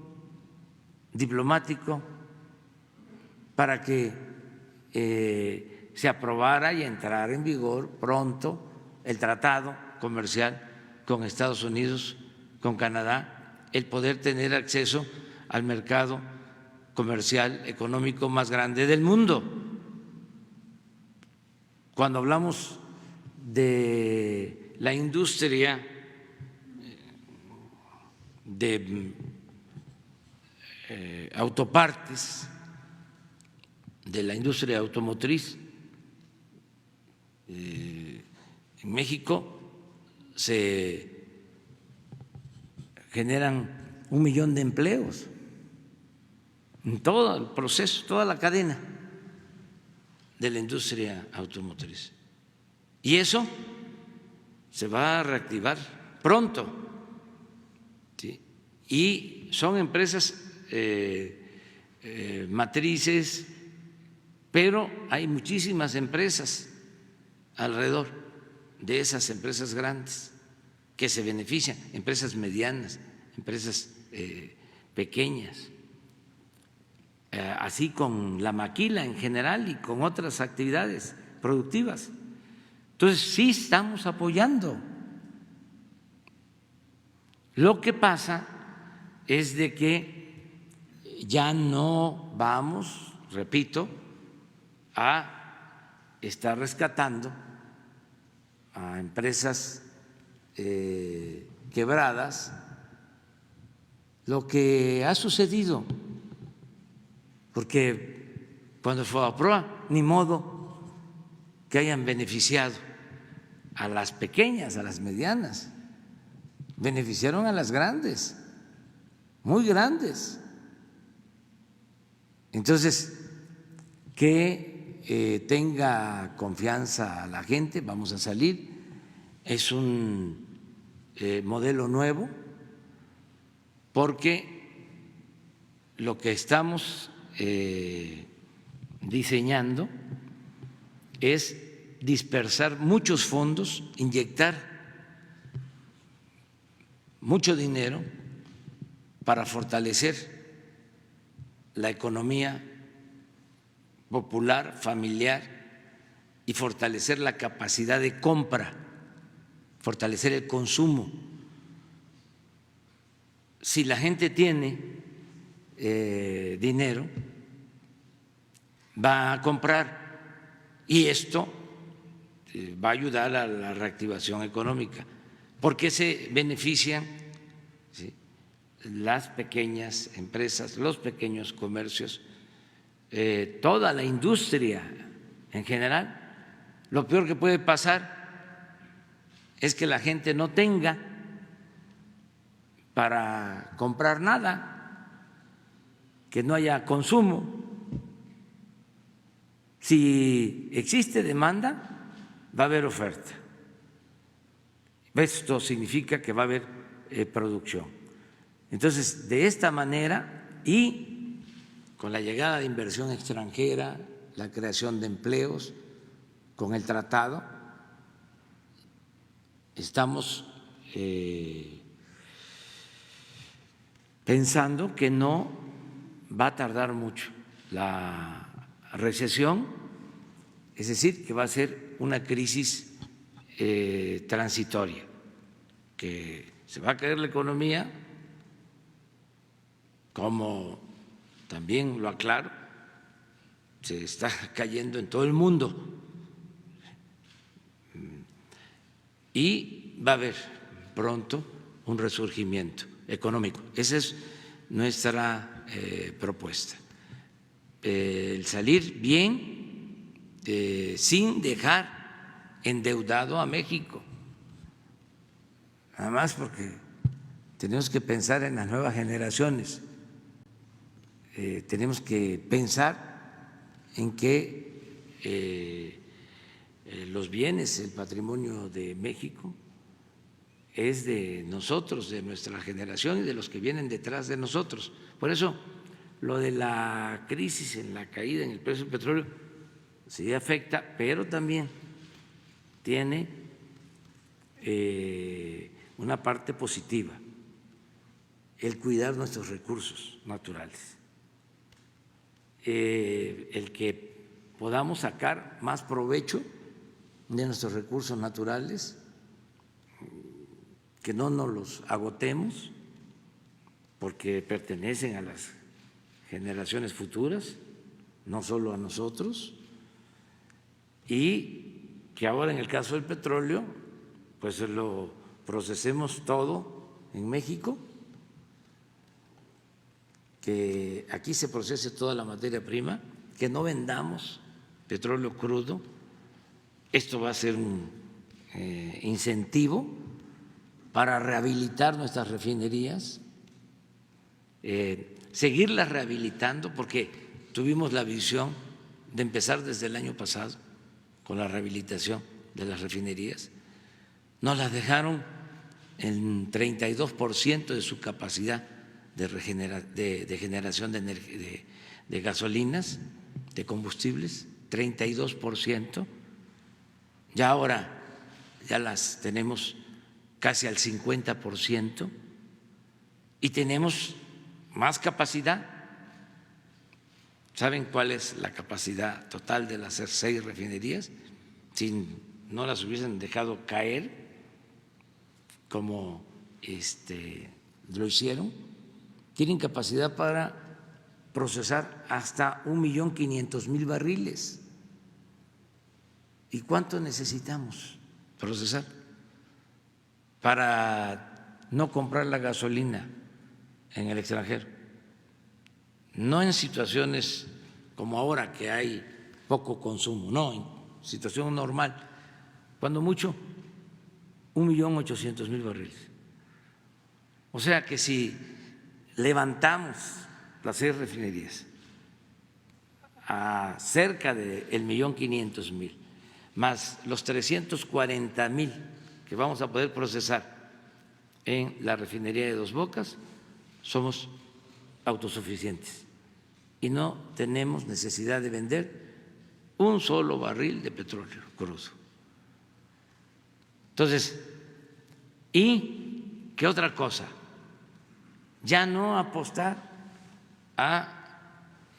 diplomático, para que se aprobara y entrara en vigor pronto el tratado comercial con Estados Unidos, con Canadá, el poder tener acceso al mercado comercial económico más grande del mundo. Cuando hablamos de la industria de autopartes, de la industria automotriz, en México se generan 1 millón de empleos en todo el proceso, toda la cadena de la industria automotriz. Y eso se va a reactivar pronto, ¿sí? Y son empresas matrices, pero hay muchísimas empresas alrededor de esas empresas grandes que se benefician, empresas medianas, empresas pequeñas, así con la maquila en general y con otras actividades productivas. Entonces, sí estamos apoyando. Lo que pasa es de que ya no vamos, repito, a estar rescatando a empresas quebradas. Lo que ha sucedido, porque cuando fue a prueba, ni modo que hayan beneficiado a las pequeñas, a las medianas, beneficiaron a las grandes, muy grandes. Entonces, que tenga confianza a la gente, vamos a salir, es un modelo nuevo, porque lo que estamos diseñando es dispersar muchos fondos, inyectar mucho dinero para fortalecer la economía popular, familiar, y fortalecer la capacidad de compra, fortalecer el consumo. Si la gente tiene dinero, va a comprar, y esto va a ayudar a la reactivación económica. ¿Por qué se benefician, ¿sí?, las pequeñas empresas, los pequeños comercios, toda la industria en general. Lo peor que puede pasar es que la gente no tenga para comprar nada, que no haya consumo. Si existe demanda, va a haber oferta. Esto significa que va a haber producción. Entonces, de esta manera y con la llegada de inversión extranjera, la creación de empleos, con el tratado, estamos pensando que no va a tardar mucho la recesión, es decir, que va a ser una crisis transitoria, que se va a caer la economía, como también lo aclaro, se está cayendo en todo el mundo y va a haber pronto un resurgimiento económico. Esa es nuestra propuesta, el salir bien, sin dejar endeudado a México, nada más porque tenemos que pensar en las nuevas generaciones, tenemos que pensar en que los bienes, el patrimonio de México es de nosotros, de nuestra generación y de los que vienen detrás de nosotros. Por eso, lo de la crisis en la caída en el precio del petróleo sí afecta, pero también tiene una parte positiva, el cuidar nuestros recursos naturales, el que podamos sacar más provecho de nuestros recursos naturales, que no nos los agotemos porque pertenecen a las generaciones futuras, no solo a nosotros, y que ahora en el caso del petróleo pues lo procesemos todo en México, que aquí se procese toda la materia prima, que no vendamos petróleo crudo. Esto va a ser un incentivo para rehabilitar nuestras refinerías, seguirlas rehabilitando, porque tuvimos la visión de empezar desde el año pasado con la rehabilitación de las refinerías. Nos las dejaron en 32% de su capacidad de generación de gasolinas, de combustibles, 32%. Ya ahora ya las tenemos casi al 50% y tenemos más capacidad. ¿Saben cuál es la capacidad total de las 6 refinerías? Si no las hubiesen dejado caer como lo hicieron, tienen capacidad para procesar hasta 1.500.000 barriles. ¿Y cuánto necesitamos procesar para no comprar la gasolina en el extranjero? No en situaciones como ahora que hay poco consumo, no, en situación normal, cuando mucho 1.800.000 barriles. O sea que si levantamos las 6 refinerías a cerca de 1.500.000, más los 340.000 que vamos a poder procesar en la refinería de Dos Bocas, somos autosuficientes y no tenemos necesidad de vender un solo barril de petróleo crudo. Entonces, ¿y qué otra cosa? Ya no apostar a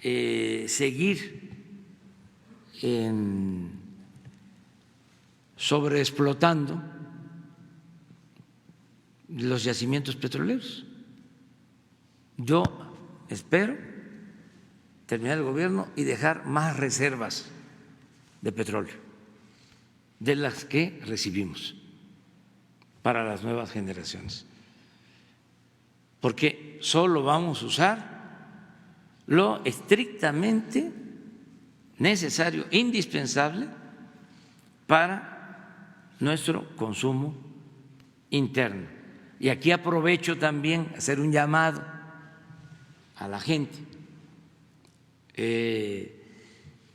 seguir sobreexplotando los yacimientos petroleros. Yo espero terminar el gobierno y dejar más reservas de petróleo de las que recibimos para las nuevas generaciones. porque solo vamos a usar lo estrictamente necesario, indispensable para nuestro consumo interno. Y aquí aprovecho también a hacer un llamado a la gente.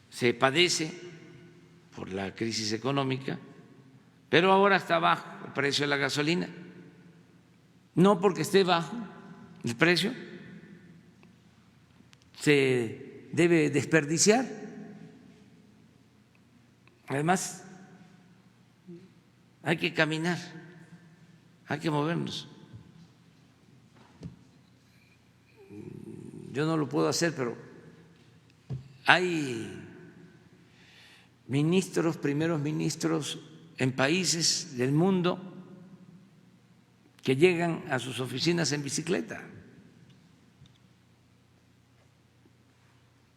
Se padece por la crisis económica, pero ahora está bajo el precio de la gasolina. No porque esté bajo el precio se debe desperdiciar. Además, hay que caminar, hay que movernos. Yo no lo puedo hacer, pero hay ministros, primeros ministros en países del mundo que llegan a sus oficinas en bicicleta.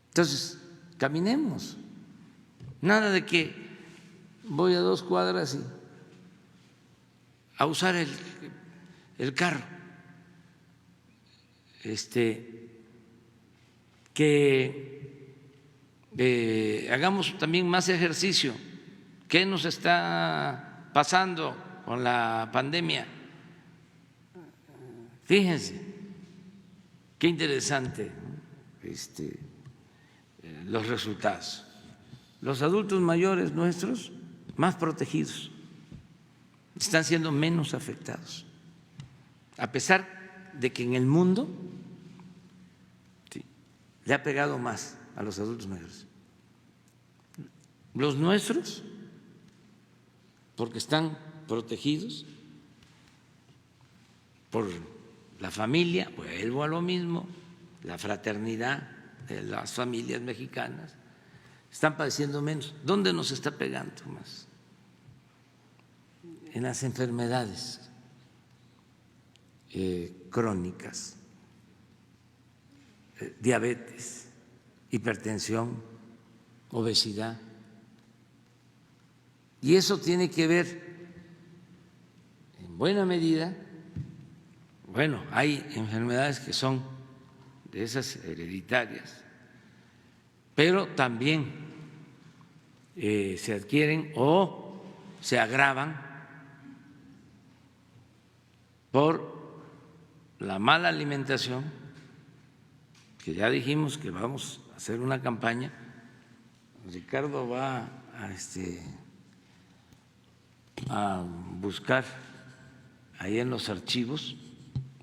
Entonces, caminemos. Nada de que voy a 2 cuadras y a usar el carro. Que hagamos también más ejercicio. ¿Qué nos está pasando con la pandemia? Fíjense, qué interesante los resultados. Los adultos mayores nuestros más protegidos están siendo menos afectados, a pesar de que en el mundo le ha pegado más a los adultos mayores. Los nuestros, porque están protegidos por la familia, vuelvo a lo mismo, la fraternidad de las familias mexicanas, están padeciendo menos. ¿Dónde nos está pegando más? En las enfermedades crónicas, diabetes, hipertensión, obesidad. Y eso tiene que ver, en buena medida, bueno, hay enfermedades que son de esas hereditarias, pero también se adquieren o se agravan por la mala alimentación, que ya dijimos que vamos a hacer una campaña. Ricardo va a buscar ahí en los archivos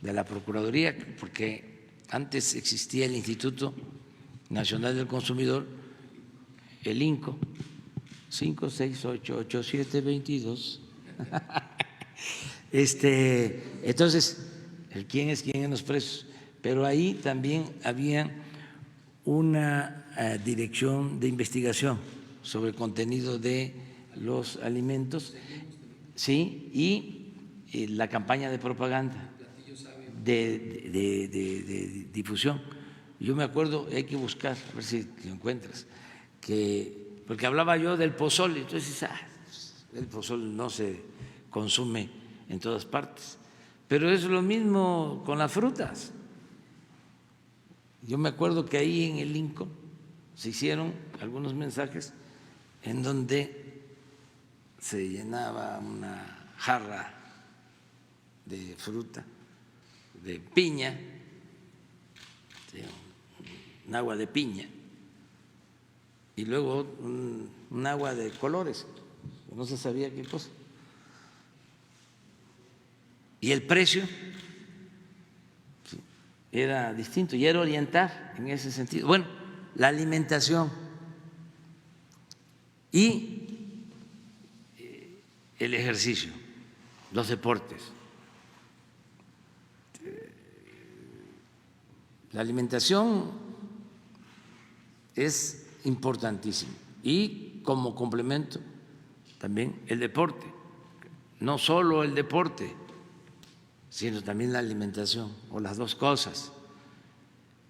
de la Procuraduría, porque antes existía el Instituto Nacional del Consumidor, el INCO, 5688722. Entonces, el quién es quién en los precios, pero ahí también había una dirección de investigación sobre el contenido de los alimentos, sí, y la campaña de propaganda, de difusión. Yo me acuerdo, hay que buscar, a ver si lo encuentras, porque hablaba yo del pozole, entonces el pozole no se consume en todas partes, pero es lo mismo con las frutas. Yo me acuerdo que ahí en el INCO se hicieron algunos mensajes en donde se llenaba una jarra de fruta, de piña, un agua de piña, y luego un agua de colores, no se sabía qué cosa. Y el precio era distinto y era orientar en ese sentido. Bueno, la alimentación y el ejercicio, los deportes. La alimentación es importantísima y como complemento también el deporte, no solo el deporte, sino también la alimentación, o las dos cosas.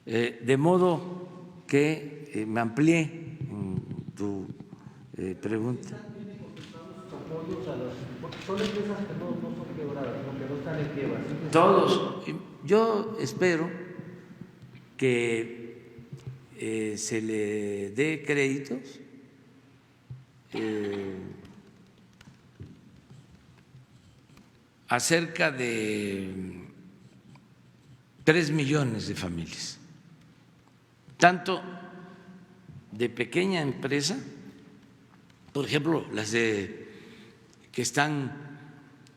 De modo que me amplié en tu pregunta. Son empresas que no son quebradas, no, que no están en quiebra. Todos. Yo espero que se le dé créditos a cerca de 3 millones de familias, tanto de pequeña empresa, por ejemplo, las que están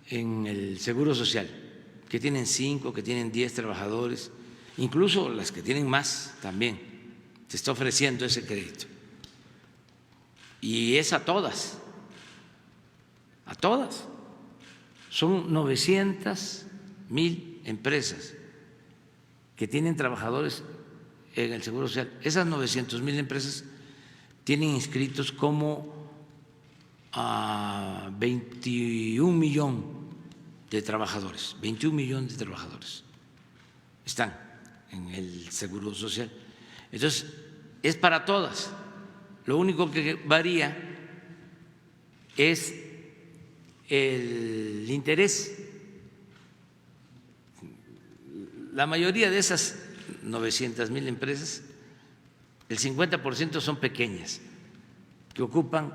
en el Seguro Social, que tienen 5, que tienen 10 trabajadores, incluso las que tienen más también, se está ofreciendo ese crédito. Y es a todas, a todas. Son 900,000 empresas que tienen trabajadores en el Seguro Social. Esas 900,000 empresas tienen inscritos como a 21 millones de trabajadores, 21 millones de trabajadores están en el Seguro Social. Entonces, es para todas. Lo único que varía es el interés. La mayoría de esas 900,000 empresas, el 50% son pequeñas, que ocupan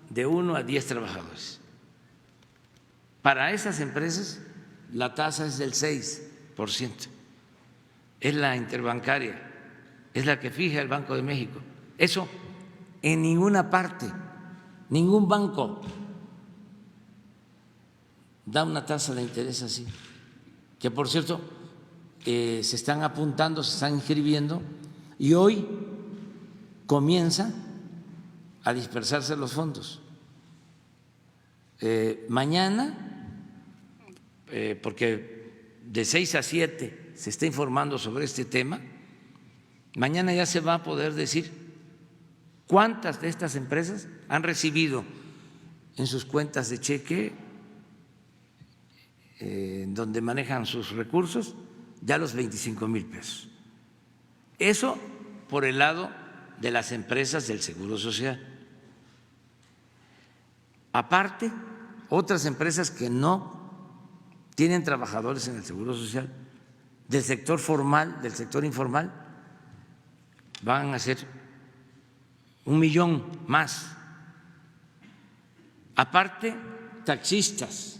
de 1 a 10 trabajadores. Para esas empresas la tasa es del 6%, es la interbancaria, es la que fija el Banco de México. Eso en ninguna parte, ningún banco da una tasa de interés así, que por cierto se están apuntando, se están inscribiendo y hoy comienza a dispersarse los fondos. Mañana, porque de 6 a 7 se está informando sobre este tema, mañana ya se va a poder decir cuántas de estas empresas han recibido en sus cuentas de cheque, donde manejan sus recursos, ya los 25,000 pesos. Eso por el lado de las empresas del Seguro Social. Aparte, otras empresas que no tienen trabajadores en el Seguro Social, del sector formal, del sector informal, van a ser 1 millón más. Aparte, taxistas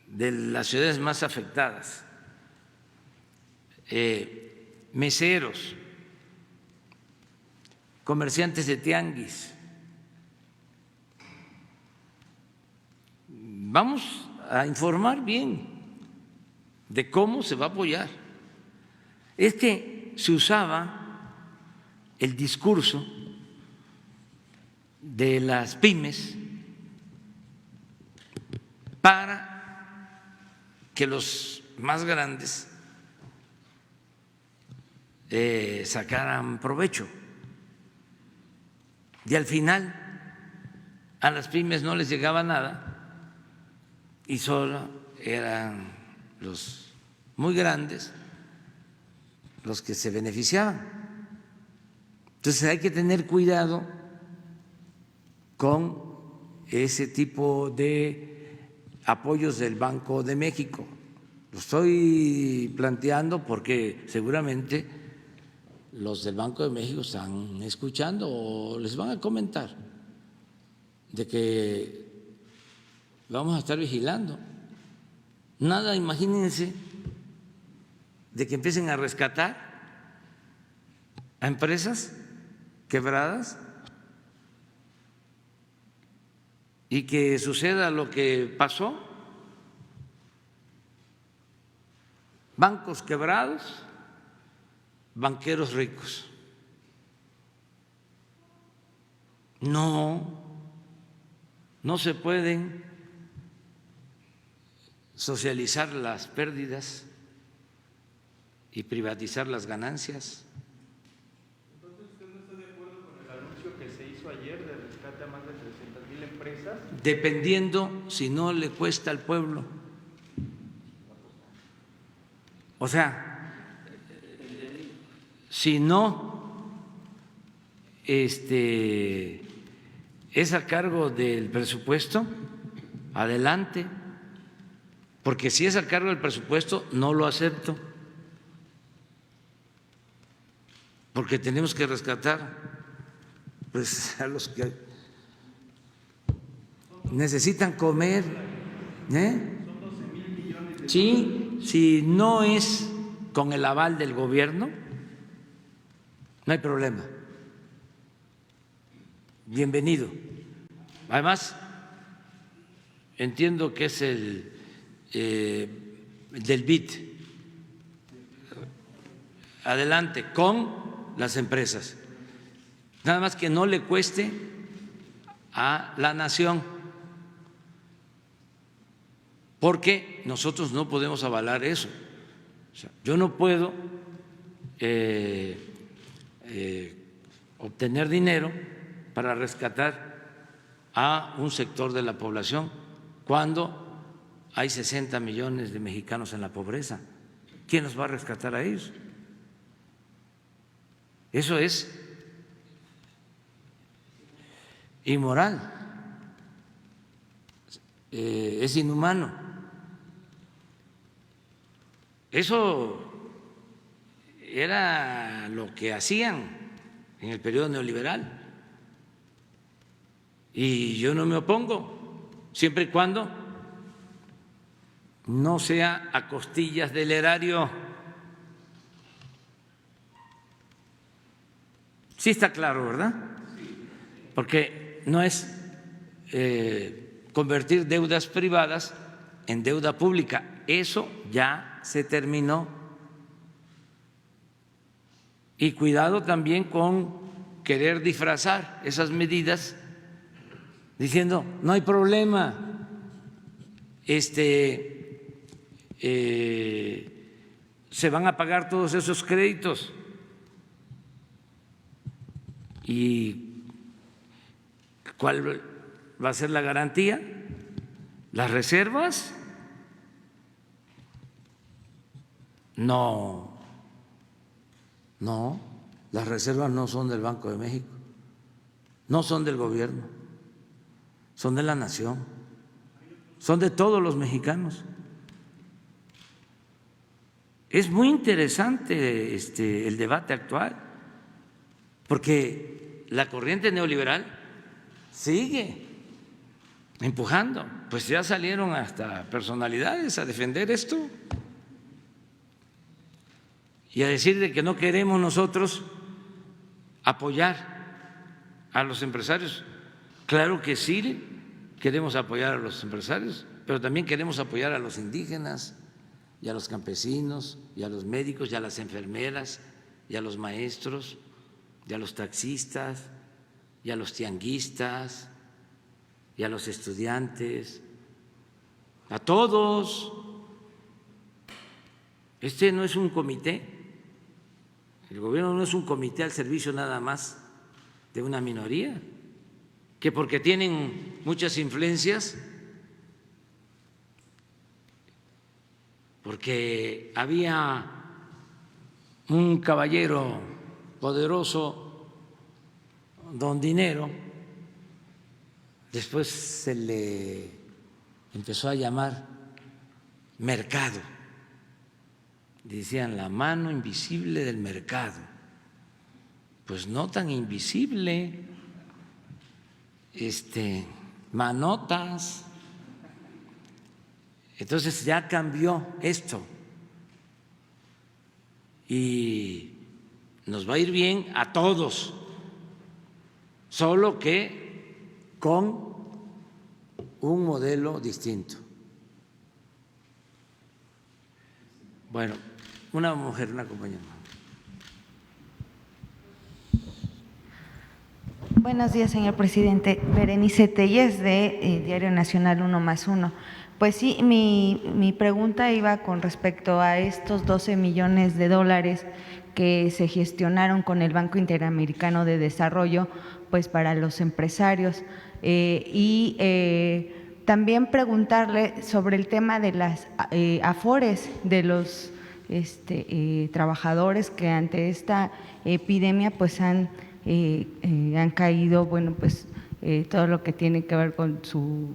de las ciudades más afectadas, meseros, comerciantes de tianguis. Vamos a informar bien de cómo se va a apoyar. Es que se usaba el discurso de las pymes para que los más grandes sacaran provecho. Y al final a las pymes no les llegaba nada y solo eran los muy grandes los que se beneficiaban. Entonces hay que tener cuidado con ese tipo de apoyos del Banco de México. Lo estoy planteando porque seguramente los del Banco de México están escuchando o les van a comentar de que vamos a estar vigilando. Nada, imagínense de que empiecen a rescatar a empresas quebradas y que suceda lo que pasó, bancos quebrados, banqueros ricos. No se pueden socializar las pérdidas y privatizar las ganancias. Entonces, ¿usted no está de acuerdo con el anuncio que se hizo ayer de rescate a más de 300,000 empresas? Dependiendo si no le cuesta al pueblo. O sea, si no es a cargo del presupuesto, adelante, porque si es a cargo del presupuesto, no lo acepto, porque tenemos que rescatar pues a los que necesitan comer, Sí, si no es con el aval del gobierno, no hay problema. Bienvenido. Además, entiendo que es el del BID. Adelante con las empresas. Nada más que no le cueste a la nación, porque nosotros no podemos avalar eso. O sea, yo no puedo obtener dinero para rescatar a un sector de la población cuando hay 60 millones de mexicanos en la pobreza. ¿Quién los va a rescatar a ellos? Eso es inmoral, es inhumano. Eso era lo que hacían en el periodo neoliberal y yo no me opongo, siempre y cuando no sea a costillas del erario. Sí está claro, ¿verdad? Porque no es convertir deudas privadas en deuda pública. Eso ya se terminó. Y cuidado también con querer disfrazar esas medidas diciendo no hay problema, se van a pagar todos esos créditos. ¿Y cuál va a ser la garantía? ¿Las reservas? No, las reservas no son del Banco de México, no son del gobierno, son de la nación, son de todos los mexicanos. Es muy interesante el debate actual, porque la corriente neoliberal sigue empujando, pues ya salieron hasta personalidades a defender esto y a decir de que no queremos nosotros apoyar a los empresarios. Claro que sí queremos apoyar a los empresarios, pero también queremos apoyar a los indígenas y a los campesinos y a los médicos y a las enfermeras y a los maestros y a los taxistas y a los tianguistas y a los estudiantes, a todos. Este no es un comité, el gobierno no es un comité al servicio nada más de una minoría, que porque tienen muchas influencias, porque había un caballero poderoso, don Dinero, después se le empezó a llamar mercado, decían la mano invisible del mercado. Pues no tan invisible, manotas. Entonces ya cambió esto y nos va a ir bien a todos, solo que con un modelo distinto. Bueno, una mujer, una compañera. Buenos días, señor presidente. Berenice Telles, de Diario Nacional 1+1. Pues sí, mi pregunta iba con respecto a estos 12 millones de dólares que se gestionaron con el Banco Interamericano de Desarrollo, pues para los empresarios. También preguntarle sobre el tema de las afores de los trabajadores que ante esta epidemia pues han caído, bueno, pues todo lo que tiene que ver con su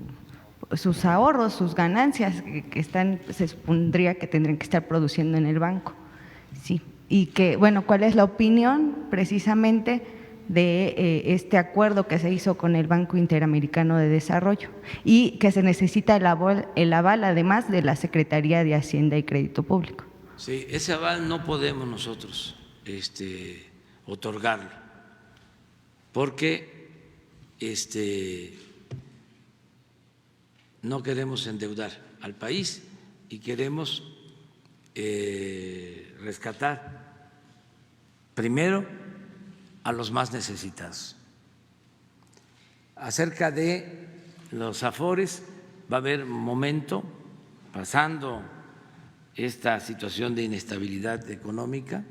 sus ahorros, sus ganancias que están, se supondría que tendrían que estar produciendo en el banco. Sí. Y que, bueno, ¿cuál es la opinión precisamente de este acuerdo que se hizo con el Banco Interamericano de Desarrollo y que se necesita el aval además de la Secretaría de Hacienda y Crédito Público? Sí, ese aval no podemos nosotros otorgarlo, porque no queremos endeudar al país y queremos rescatar primero a los más necesitados. Acerca de los afores, va a haber momento, pasando esta situación de inestabilidad económica,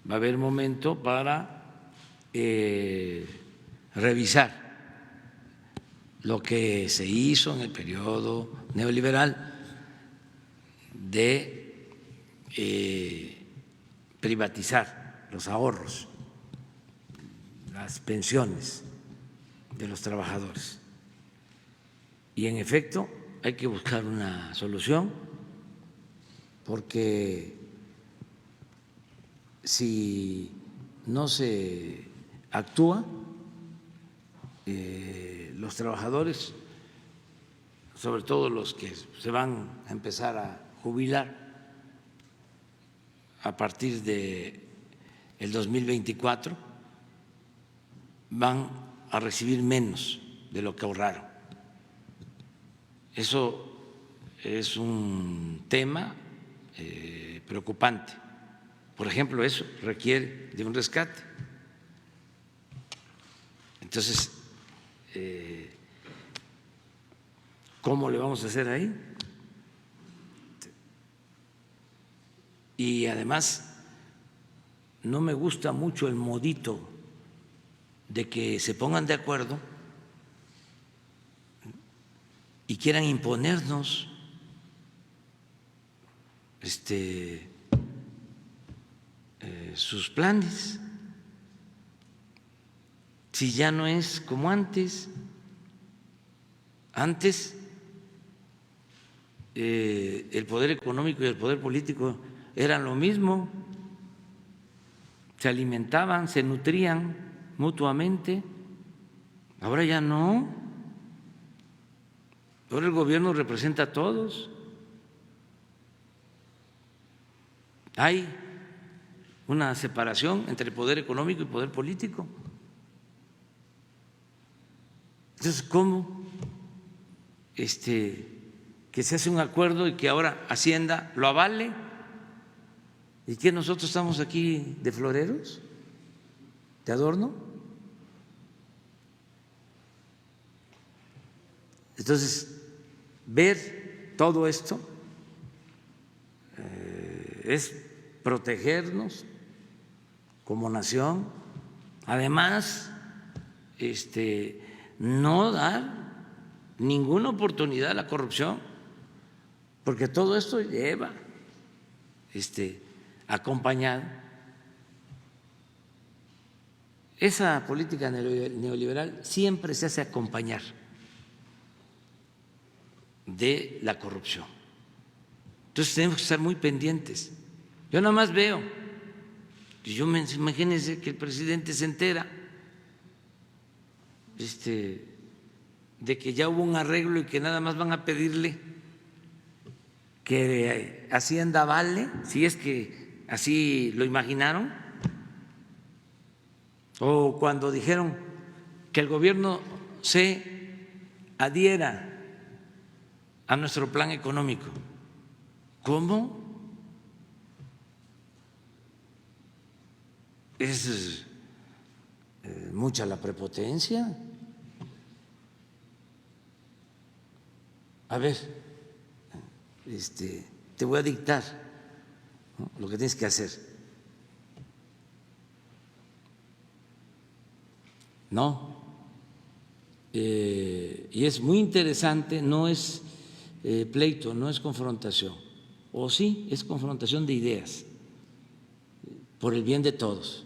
va a haber momento para revisar lo que se hizo en el periodo neoliberal de privatizar los ahorros, las pensiones de los trabajadores. Y en efecto hay que buscar una solución, porque si no se actúa, los trabajadores, sobre todo los que se van a empezar a jubilar a partir de el 2024, van a recibir menos de lo que ahorraron. Eso es un tema preocupante. Por ejemplo, eso requiere de un rescate. Entonces, ¿cómo le vamos a hacer ahí? Y además, no me gusta mucho el modito de que se pongan de acuerdo y quieran imponernos sus planes, si ya no es como antes. Antes el poder económico y el poder político eran lo mismo, se alimentaban, se nutrían mutuamente. Ahora ya no. Ahora el gobierno representa a todos. Hay una separación entre el poder económico y el poder político. Entonces, ¿cómo que se hace un acuerdo y que ahora Hacienda lo avale? ¿Y que nosotros estamos aquí de floreros, de adorno? Entonces, ver todo esto es protegernos como nación, además no dar ninguna oportunidad a la corrupción, porque todo esto lleva acompañado. Esa política neoliberal siempre se hace acompañar de la corrupción. Entonces tenemos que estar muy pendientes. Yo nada más veo, imagínense que el presidente se entera de que ya hubo un arreglo y que nada más van a pedirle que Hacienda avale, si es que así lo imaginaron, o cuando dijeron que el gobierno se adhiera a nuestro plan económico. ¿Cómo? ¿Es mucha la prepotencia? A ver, te voy a dictar, ¿no?, lo que tienes que hacer. No. Y es muy interesante, no es pleito, no es confrontación, o sí, es confrontación de ideas por el bien de todos,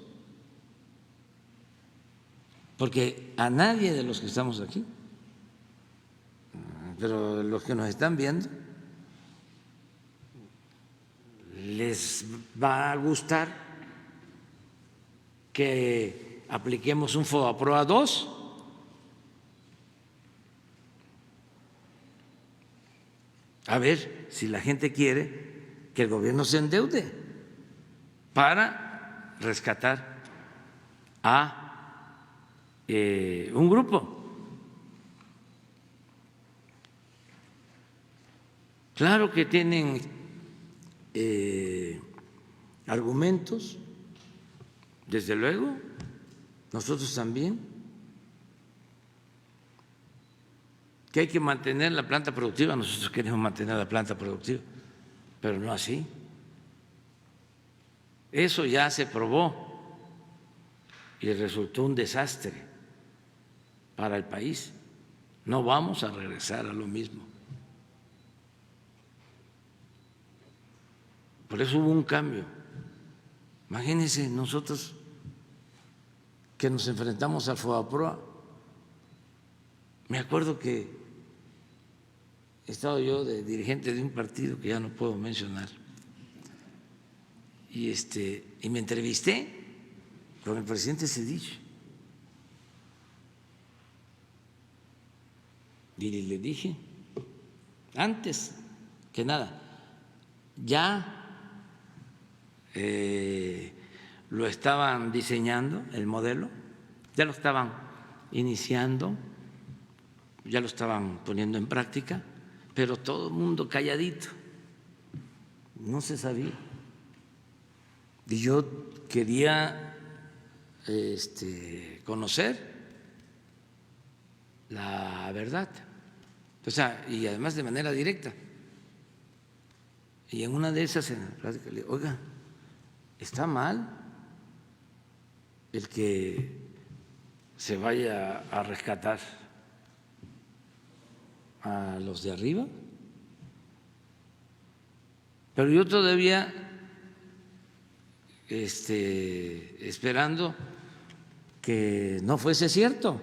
porque a nadie de los que estamos aquí, pero los que nos están viendo les va a gustar que apliquemos un FOBAPROA 2. A ver si la gente quiere que el gobierno se endeude para rescatar a un grupo. Claro que tienen argumentos, desde luego, nosotros también, que hay que mantener la planta productiva, nosotros queremos mantener la planta productiva, pero no así. Eso ya se probó y resultó un desastre para el país. No vamos a regresar a lo mismo. Por eso hubo un cambio. Imagínense nosotros que nos enfrentamos al FOBAPROA. Me acuerdo que he estado yo de dirigente de un partido que ya no puedo mencionar y me entrevisté con el presidente Zedillo y le dije antes que nada, ya lo estaban diseñando, el modelo, ya lo estaban iniciando, ya lo estaban poniendo en práctica, pero todo el mundo calladito, no se sabía. Y yo quería conocer la verdad, o sea, y además de manera directa. Y en una de esas en la plática le digo, oiga, está mal el que se vaya a rescatar a los de arriba, pero yo todavía esperando que no fuese cierto.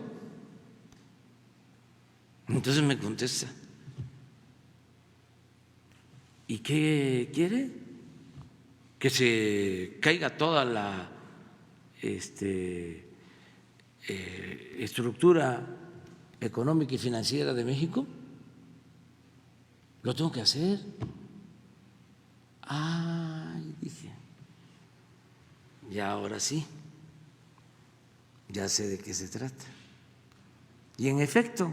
Entonces me contesta, ¿y qué quiere? ¿Que se caiga toda la estructura económica y financiera de México? Lo tengo que hacer. Ay, dije, y ahora sí, ya sé de qué se trata. Y en efecto,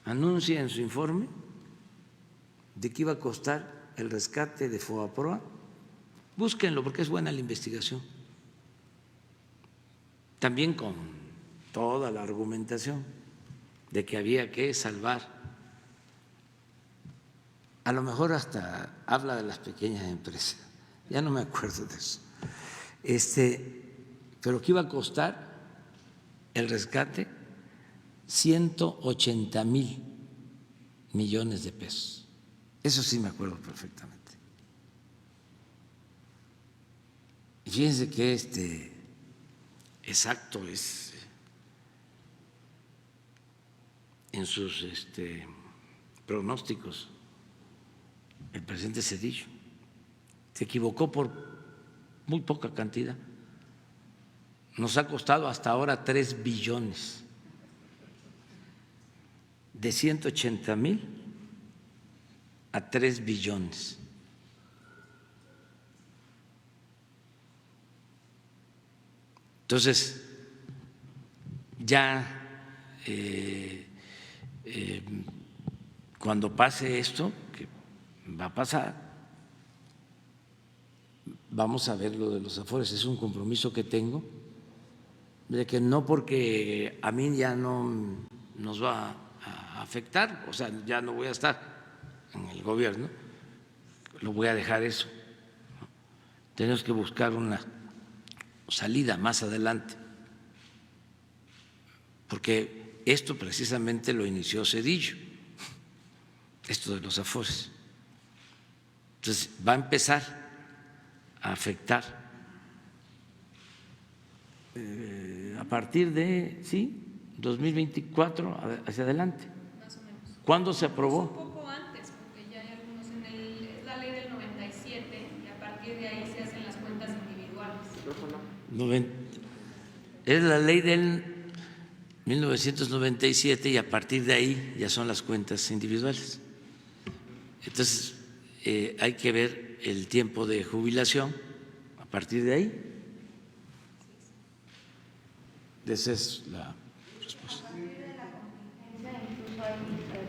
anuncia en su informe de que iba a costar el rescate de FOBAPROA. Búsquenlo porque es buena la investigación. También con toda la argumentación de que había que salvar. A lo mejor hasta habla de las pequeñas empresas. Ya no me acuerdo de eso. Pero que iba a costar el rescate 180,000 millones de pesos. Eso sí me acuerdo perfectamente. Y fíjense que exacto es en sus pronósticos el presidente Zedillo. Se equivocó por muy poca cantidad. Nos ha costado hasta ahora 3 billones. De 180,000 a 3 billones. Entonces, ya cuando pase esto, que va a pasar, vamos a ver lo de los Afores. Es un compromiso que tengo, de que no porque a mí ya no nos va a afectar, o sea, ya no voy a estar en el gobierno, lo voy a dejar eso. Tenemos que buscar una salida más adelante, porque esto precisamente lo inició Zedillo, esto de los Afores. Entonces va a empezar a afectar a partir de 2024 hacia adelante. Más o menos. ¿Cuándo se aprobó? Un poco antes, porque ya hay algunos es la ley del 97 y a partir de ahí se hacen las cuentas individuales. Es la ley del 1997 y a partir de ahí ya son las cuentas individuales. Entonces, hay que ver el tiempo de jubilación a partir de ahí. Esa es la respuesta. A partir de la contingencia, incluso hay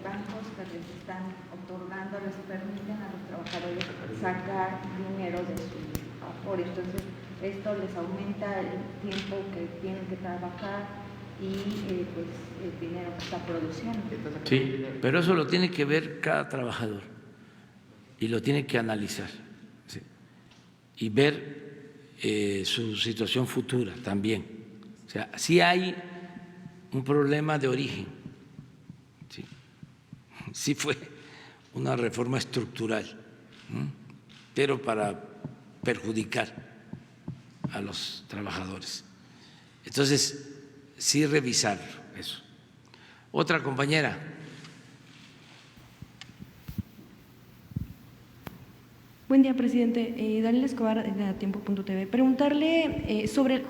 bancos que les están otorgando, les permiten a los trabajadores sacar dinero de su ahorro. Entonces, esto les aumenta el tiempo que tienen que trabajar y pues el dinero que está produciendo. Sí, pero eso lo tiene que ver cada trabajador y lo tiene que analizar, ¿sí? Y ver su situación futura también. O sea, sí hay un problema de origen, ¿sí? Sí fue una reforma estructural, pero para perjudicar a los trabajadores. Entonces, sí revisar eso. Otra compañera. Buen día, presidente. Daniel Escobar, de Atiempo.tv. Preguntarle sobre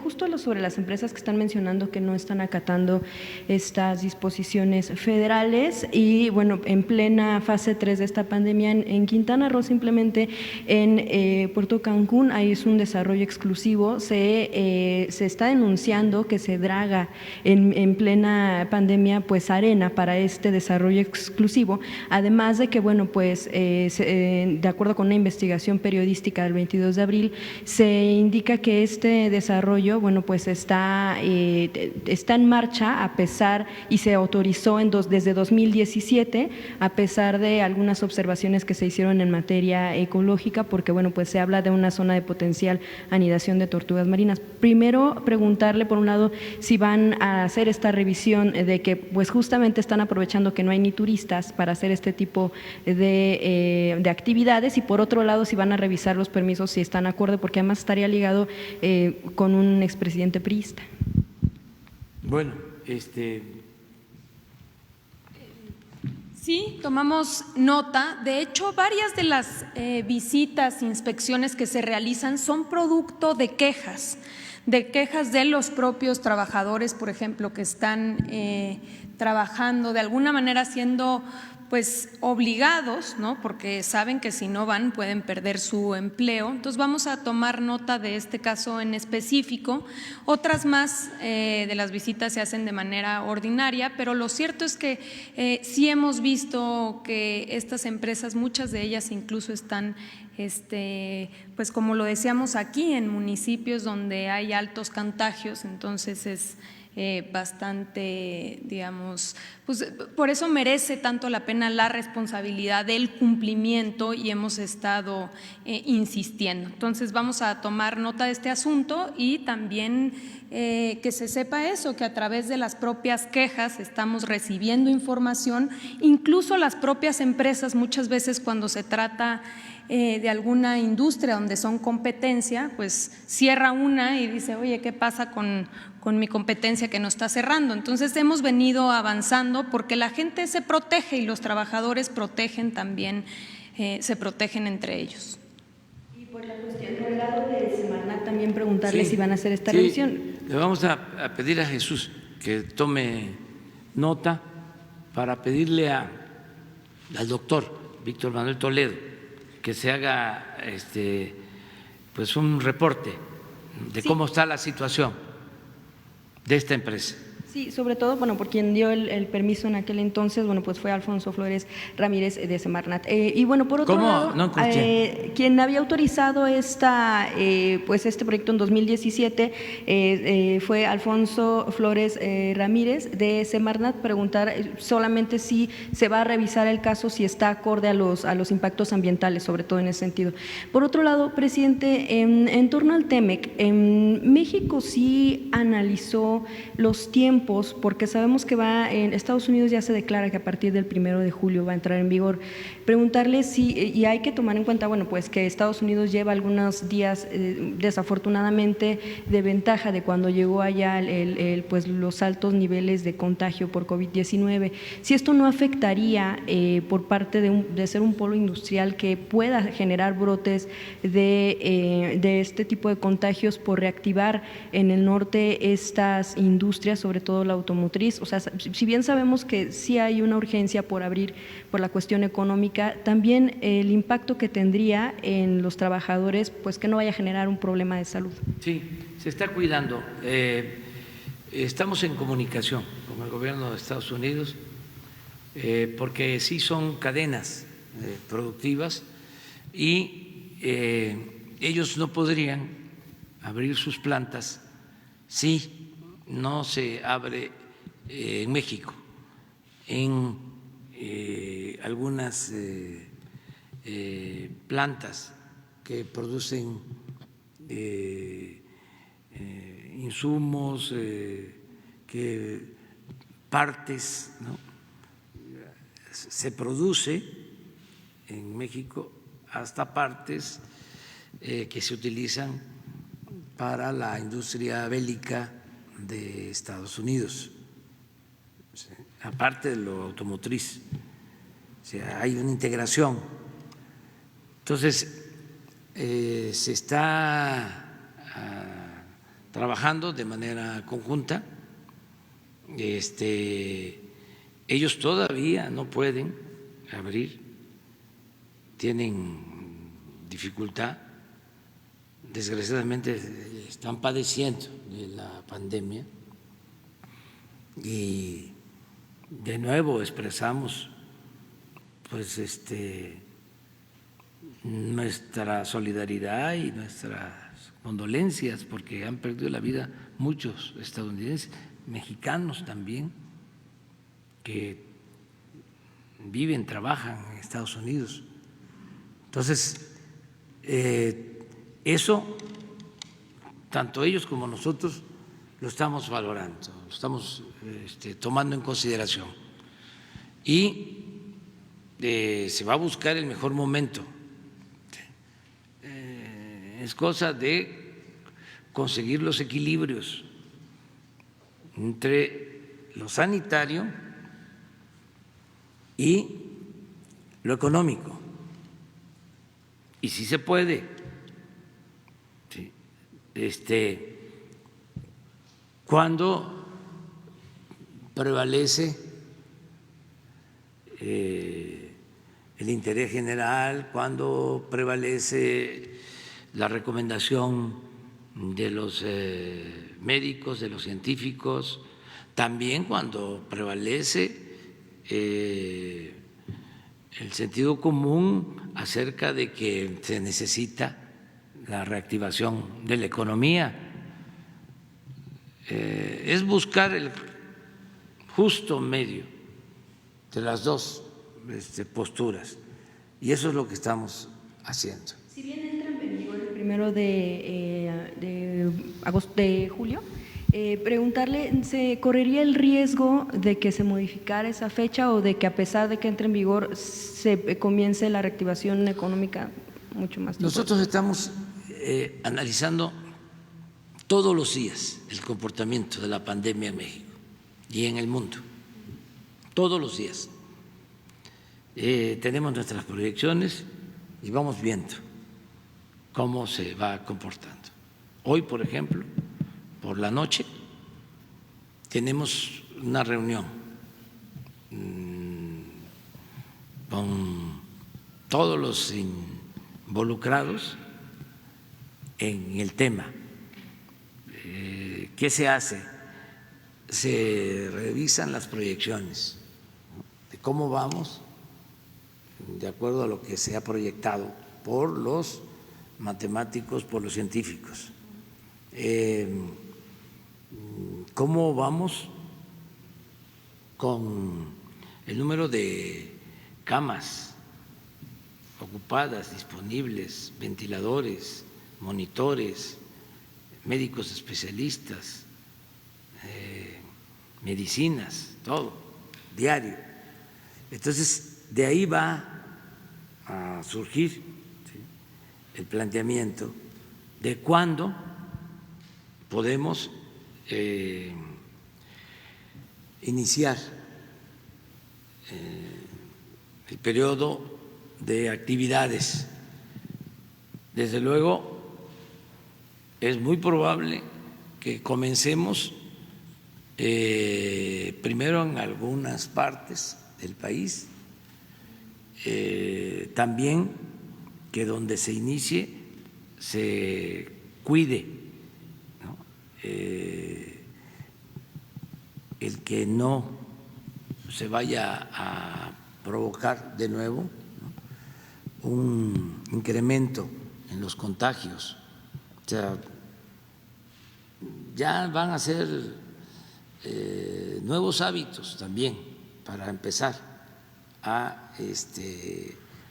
las empresas que están mencionando que no están acatando estas disposiciones federales y, bueno, en plena fase 3 de esta pandemia en Quintana Roo, simplemente en Puerto Cancún, ahí es un desarrollo exclusivo. Se está denunciando que se draga en plena pandemia pues arena para este desarrollo exclusivo, además de que, bueno, pues de acuerdo con una investigación periodística del 22 de abril, se indica que este desarrollo, bueno, pues está en marcha a pesar y se autorizó desde 2017, a pesar de algunas observaciones que se hicieron en materia ecológica, porque, bueno, pues se habla de una zona de potencial anidación de tortugas marinas. Primero, preguntarle, por un lado, si van a hacer esta revisión de que, pues justamente están aprovechando que no hay ni turistas para hacer este tipo de actividades, y por otro lado, si van a revisar los permisos, si están de acuerdo, porque además estaría ligado con un expresidente priista. Bueno, Sí, tomamos nota. De hecho, varias de las visitas, inspecciones que se realizan son producto de quejas de los propios trabajadores, por ejemplo, que están trabajando de alguna manera siendo pues obligados, ¿no? Porque saben que si no van pueden perder su empleo. Entonces vamos a tomar nota de este caso en específico. Otras más de las visitas se hacen de manera ordinaria, pero lo cierto es que sí hemos visto que estas empresas, muchas de ellas incluso están pues como lo decíamos aquí, en municipios donde hay altos contagios, entonces es bastante, digamos, pues por eso merece tanto la pena la responsabilidad del cumplimiento y hemos estado insistiendo. Entonces vamos a tomar nota de este asunto y también que se sepa eso, que a través de las propias quejas estamos recibiendo información, incluso las propias empresas muchas veces cuando se trata de alguna industria donde son competencia, pues cierra una y dice, oye, ¿qué pasa con mi competencia que no está cerrando? Entonces hemos venido avanzando porque la gente se protege y los trabajadores protegen también, se protegen entre ellos. Y por la cuestión del lado de Semarnat también preguntarle si van a hacer esta revisión. Le vamos a pedir a Jesús que tome nota para pedirle al doctor Víctor Manuel Toledo que se haga pues un reporte de cómo está la situación de esta empresa. Sí, sobre todo, bueno, por quien dio el permiso en aquel entonces, bueno, pues fue Alfonso Flores Ramírez de Semarnat. Y bueno, por otro lado, no quien había autorizado pues este proyecto en 2017 fue Alfonso Flores Ramírez de Semarnat. Preguntar solamente si se va a revisar el caso, si está acorde a los impactos ambientales, sobre todo en ese sentido. Por otro lado, presidente, en torno al TEMEC, México sí analizó los tiempos tiempos, porque sabemos que en Estados Unidos ya se declara que a partir del 1 de julio va a entrar en vigor. Preguntarle si, y hay que tomar en cuenta, bueno, pues que Estados Unidos lleva algunos días, desafortunadamente, de ventaja de cuando llegó allá pues los altos niveles de contagio por COVID-19. Si esto no afectaría por parte de ser un polo industrial que pueda generar brotes de este tipo de contagios por reactivar en el norte estas industrias, sobre todo la automotriz. O sea, si bien sabemos que sí hay una urgencia por abrir por la cuestión económica, también el impacto que tendría en los trabajadores, pues que no vaya a generar un problema de salud. Sí, se está cuidando. Estamos en comunicación con el gobierno de Estados Unidos porque sí son cadenas productivas y ellos no podrían abrir sus plantas si no se abre en México, en algunas plantas que producen insumos, partes, ¿no? Se produce en México hasta partes que se utilizan para la industria bélica de Estados Unidos, aparte de lo automotriz. O sea, hay una integración. Entonces, se está trabajando de manera conjunta. Ellos todavía no pueden abrir, tienen dificultad, desgraciadamente están padeciendo de la pandemia y de nuevo expresamos pues nuestra solidaridad y nuestras condolencias porque han perdido la vida muchos estadounidenses, mexicanos también, que viven, trabajan en Estados Unidos. Entonces, eso, tanto ellos como nosotros, lo estamos valorando, lo estamos tomando en consideración. Y se va a buscar el mejor momento. Es cosa de conseguir los equilibrios entre lo sanitario y lo económico. Y sí se puede. Cuando prevalece el interés general, cuando prevalece la recomendación de los médicos, de los científicos, también cuando prevalece el sentido común acerca de que se necesita la reactivación de la economía. Es buscar el justo medio de las dos posturas y eso es lo que estamos haciendo. Si bien entran en vigor el 1 de julio, preguntarle, ¿se correría el riesgo de que se modificara esa fecha o de que a pesar de que entre en vigor se comience la reactivación económica mucho más tiempo? Nosotros estamos analizando todos los días el comportamiento de la pandemia en México y en el mundo, todos los días. Tenemos nuestras proyecciones y vamos viendo cómo se va comportando. Hoy, por ejemplo, por la noche, tenemos una reunión con todos los involucrados en el tema. ¿Qué se hace? Se revisan las proyecciones de cómo vamos de acuerdo a lo que se ha proyectado por los matemáticos, por los científicos. ¿Cómo vamos con el número de camas ocupadas, disponibles, ventiladores, monitores, médicos especialistas, medicinas, todo, diario. Entonces, de ahí va a surgir, ¿sí?, el planteamiento de cuándo podemos iniciar el periodo de actividades. Desde luego, es muy probable que comencemos primero en algunas partes del país, también que donde se inicie se cuide, ¿no?, el que no se vaya a provocar de nuevo, ¿no?, un incremento en los contagios. O sea, ya van a ser nuevos hábitos también para empezar a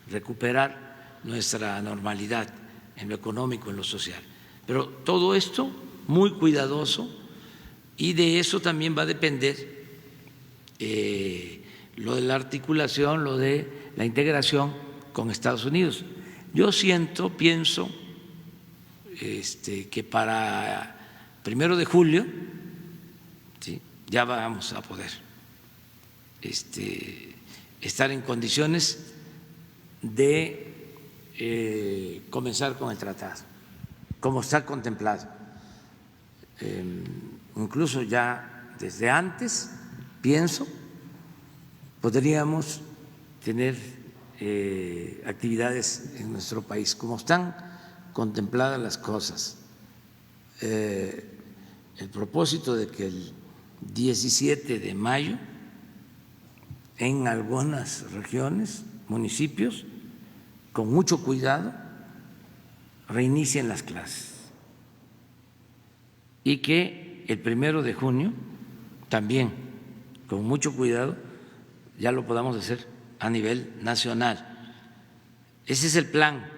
recuperar nuestra normalidad en lo económico, en lo social. Pero todo esto muy cuidadoso, y de eso también va a depender lo de la articulación, lo de la integración con Estados Unidos. Yo pienso que para 1 de julio, ¿sí?, ya vamos a poder estar en condiciones de comenzar con el tratado, como está contemplado. Incluso ya desde antes, pienso, podríamos tener actividades en nuestro país, como están contempladas las cosas. El propósito de que el 17 de mayo en algunas regiones, municipios, con mucho cuidado, reinicien las clases, y que el 1 de junio también, con mucho cuidado, ya lo podamos hacer a nivel nacional. Ese es el plan.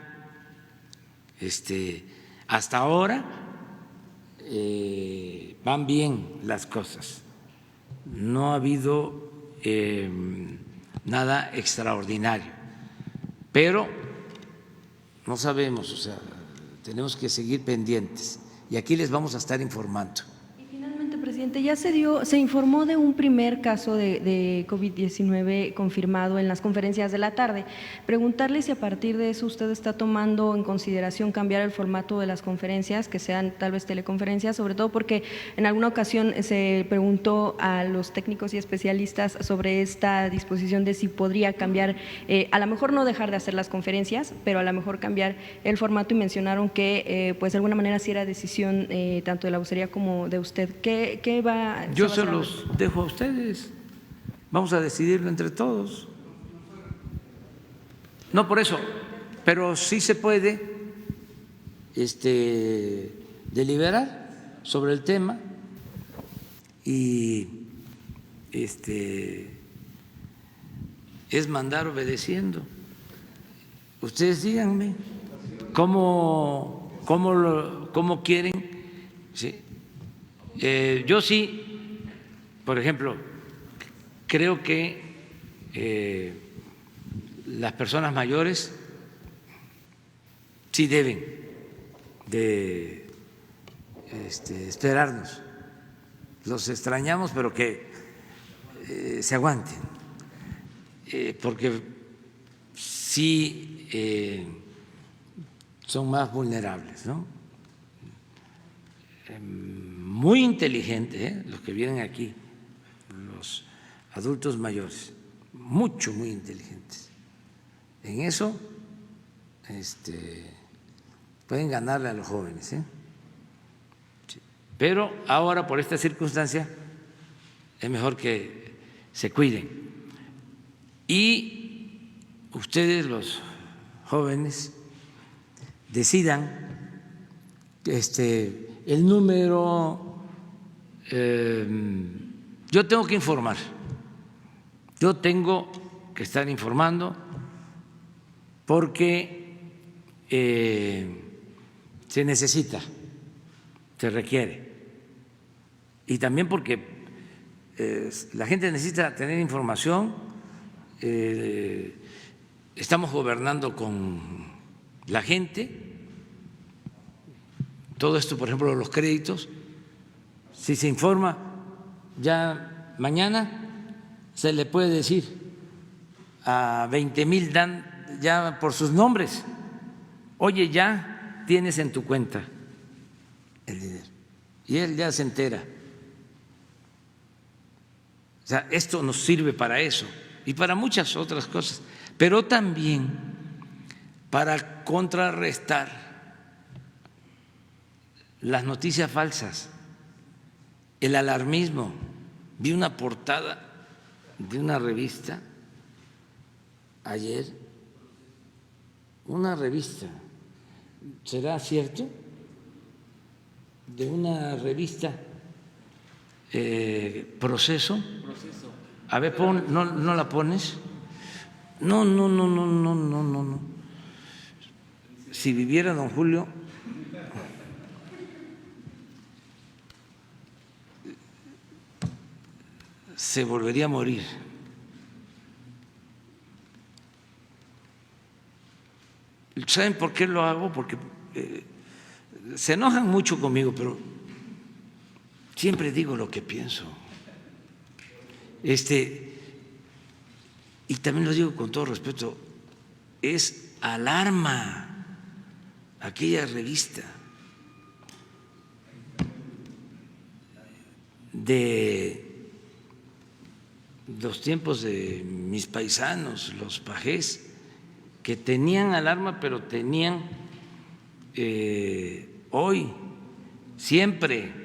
Hasta ahora van bien las cosas, no ha habido nada extraordinario, pero no sabemos, o sea, tenemos que seguir pendientes, y aquí les vamos a estar informando. Presidente, ya se informó de un primer caso de COVID-19 confirmado en las conferencias de la tarde. Preguntarle si a partir de eso usted está tomando en consideración cambiar el formato de las conferencias, que sean tal vez teleconferencias, sobre todo porque en alguna ocasión se preguntó a los técnicos y especialistas sobre esta disposición de si podría cambiar, a lo mejor no dejar de hacer las conferencias, pero a lo mejor cambiar el formato, y mencionaron que pues de alguna manera sí era decisión tanto de la vocería como de usted. ¿Qué va? Yo se los dejo a ustedes, vamos a decidirlo entre todos. No por eso, pero sí se puede deliberar sobre el tema, y es mandar obedeciendo. Ustedes díganme cómo quieren, ¿sí? Yo sí, por ejemplo, creo que las personas mayores sí deben de esperarnos. Los extrañamos, pero que se aguanten, porque sí son más vulnerables, ¿no? Muy inteligentes, los que vienen aquí, los adultos mayores, muy inteligentes. En eso pueden ganarle a los jóvenes, ¿eh? Sí. Pero ahora, por esta circunstancia, es mejor que se cuiden. Y ustedes, los jóvenes, decidan el número. Yo tengo que informar, yo tengo que estar informando, porque se necesita, se requiere, y también porque la gente necesita tener información. Estamos gobernando con la gente. Todo esto, por ejemplo, los créditos, si se informa, ya mañana se le puede decir a 20,000 dan ya por sus nombres, oye, ya tienes en tu cuenta el dinero, y él ya se entera. O sea, esto nos sirve para eso y para muchas otras cosas, pero también para contrarrestar las noticias falsas, el alarmismo. Vi una portada de una revista ayer, una revista, ¿será cierto? De una revista, Proceso. A ver, ¿no la pones? No. Si viviera don Julio, se volvería a morir. ¿Saben por qué lo hago? Porque se enojan mucho conmigo, pero siempre digo lo que pienso. Y también lo digo con todo respeto, es alarma aquella revista de los tiempos de mis paisanos, los pajés, que tenían alarma, pero tenían hoy, siempre,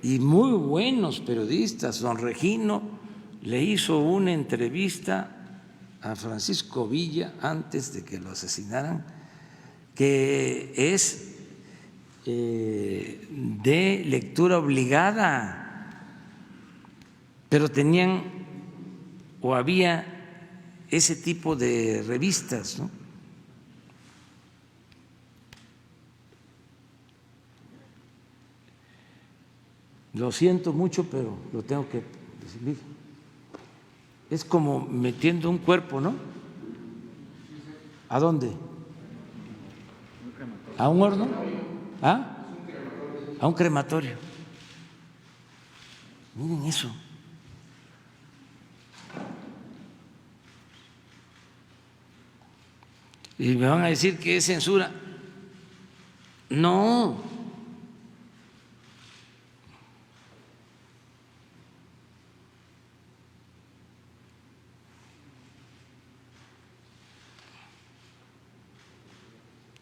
y muy buenos periodistas. Don Regino le hizo una entrevista a Francisco Villa antes de que lo asesinaran, que es de lectura obligada, pero tenían o había ese tipo de revistas, ¿no? Lo siento mucho, pero lo tengo que decir. Es como metiendo un cuerpo, ¿no? ¿A dónde? ¿A un horno? ¿Ah? A un crematorio. Miren eso. Y me van a decir que es censura. No.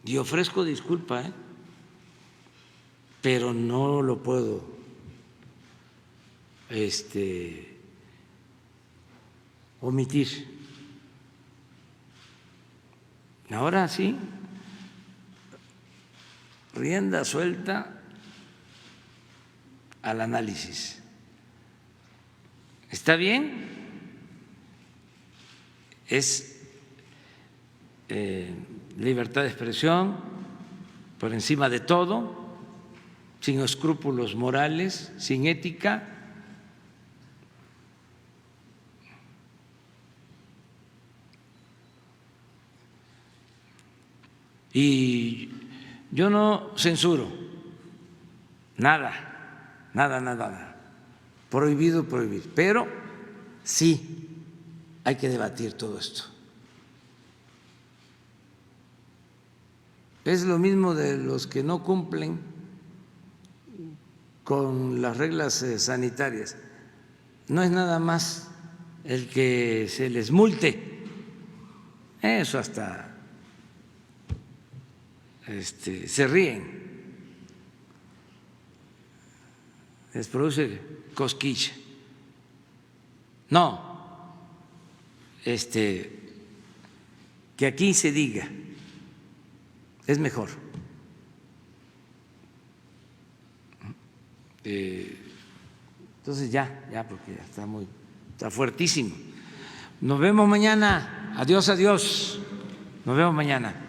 Y ofrezco disculpa, pero no lo puedo omitir. Ahora sí, rienda suelta al análisis. ¿Está bien? Es libertad de expresión por encima de todo, sin escrúpulos morales, sin ética. Y yo no censuro nada, prohibido prohibir, pero sí hay que debatir todo esto. Es lo mismo de los que no cumplen con las reglas sanitarias. No es nada más el que se les multe, eso hasta se ríen, les produce cosquilla. No, que aquí se diga, es mejor. Entonces ya, porque ya está fuertísimo. Nos vemos mañana. Adiós. Nos vemos mañana.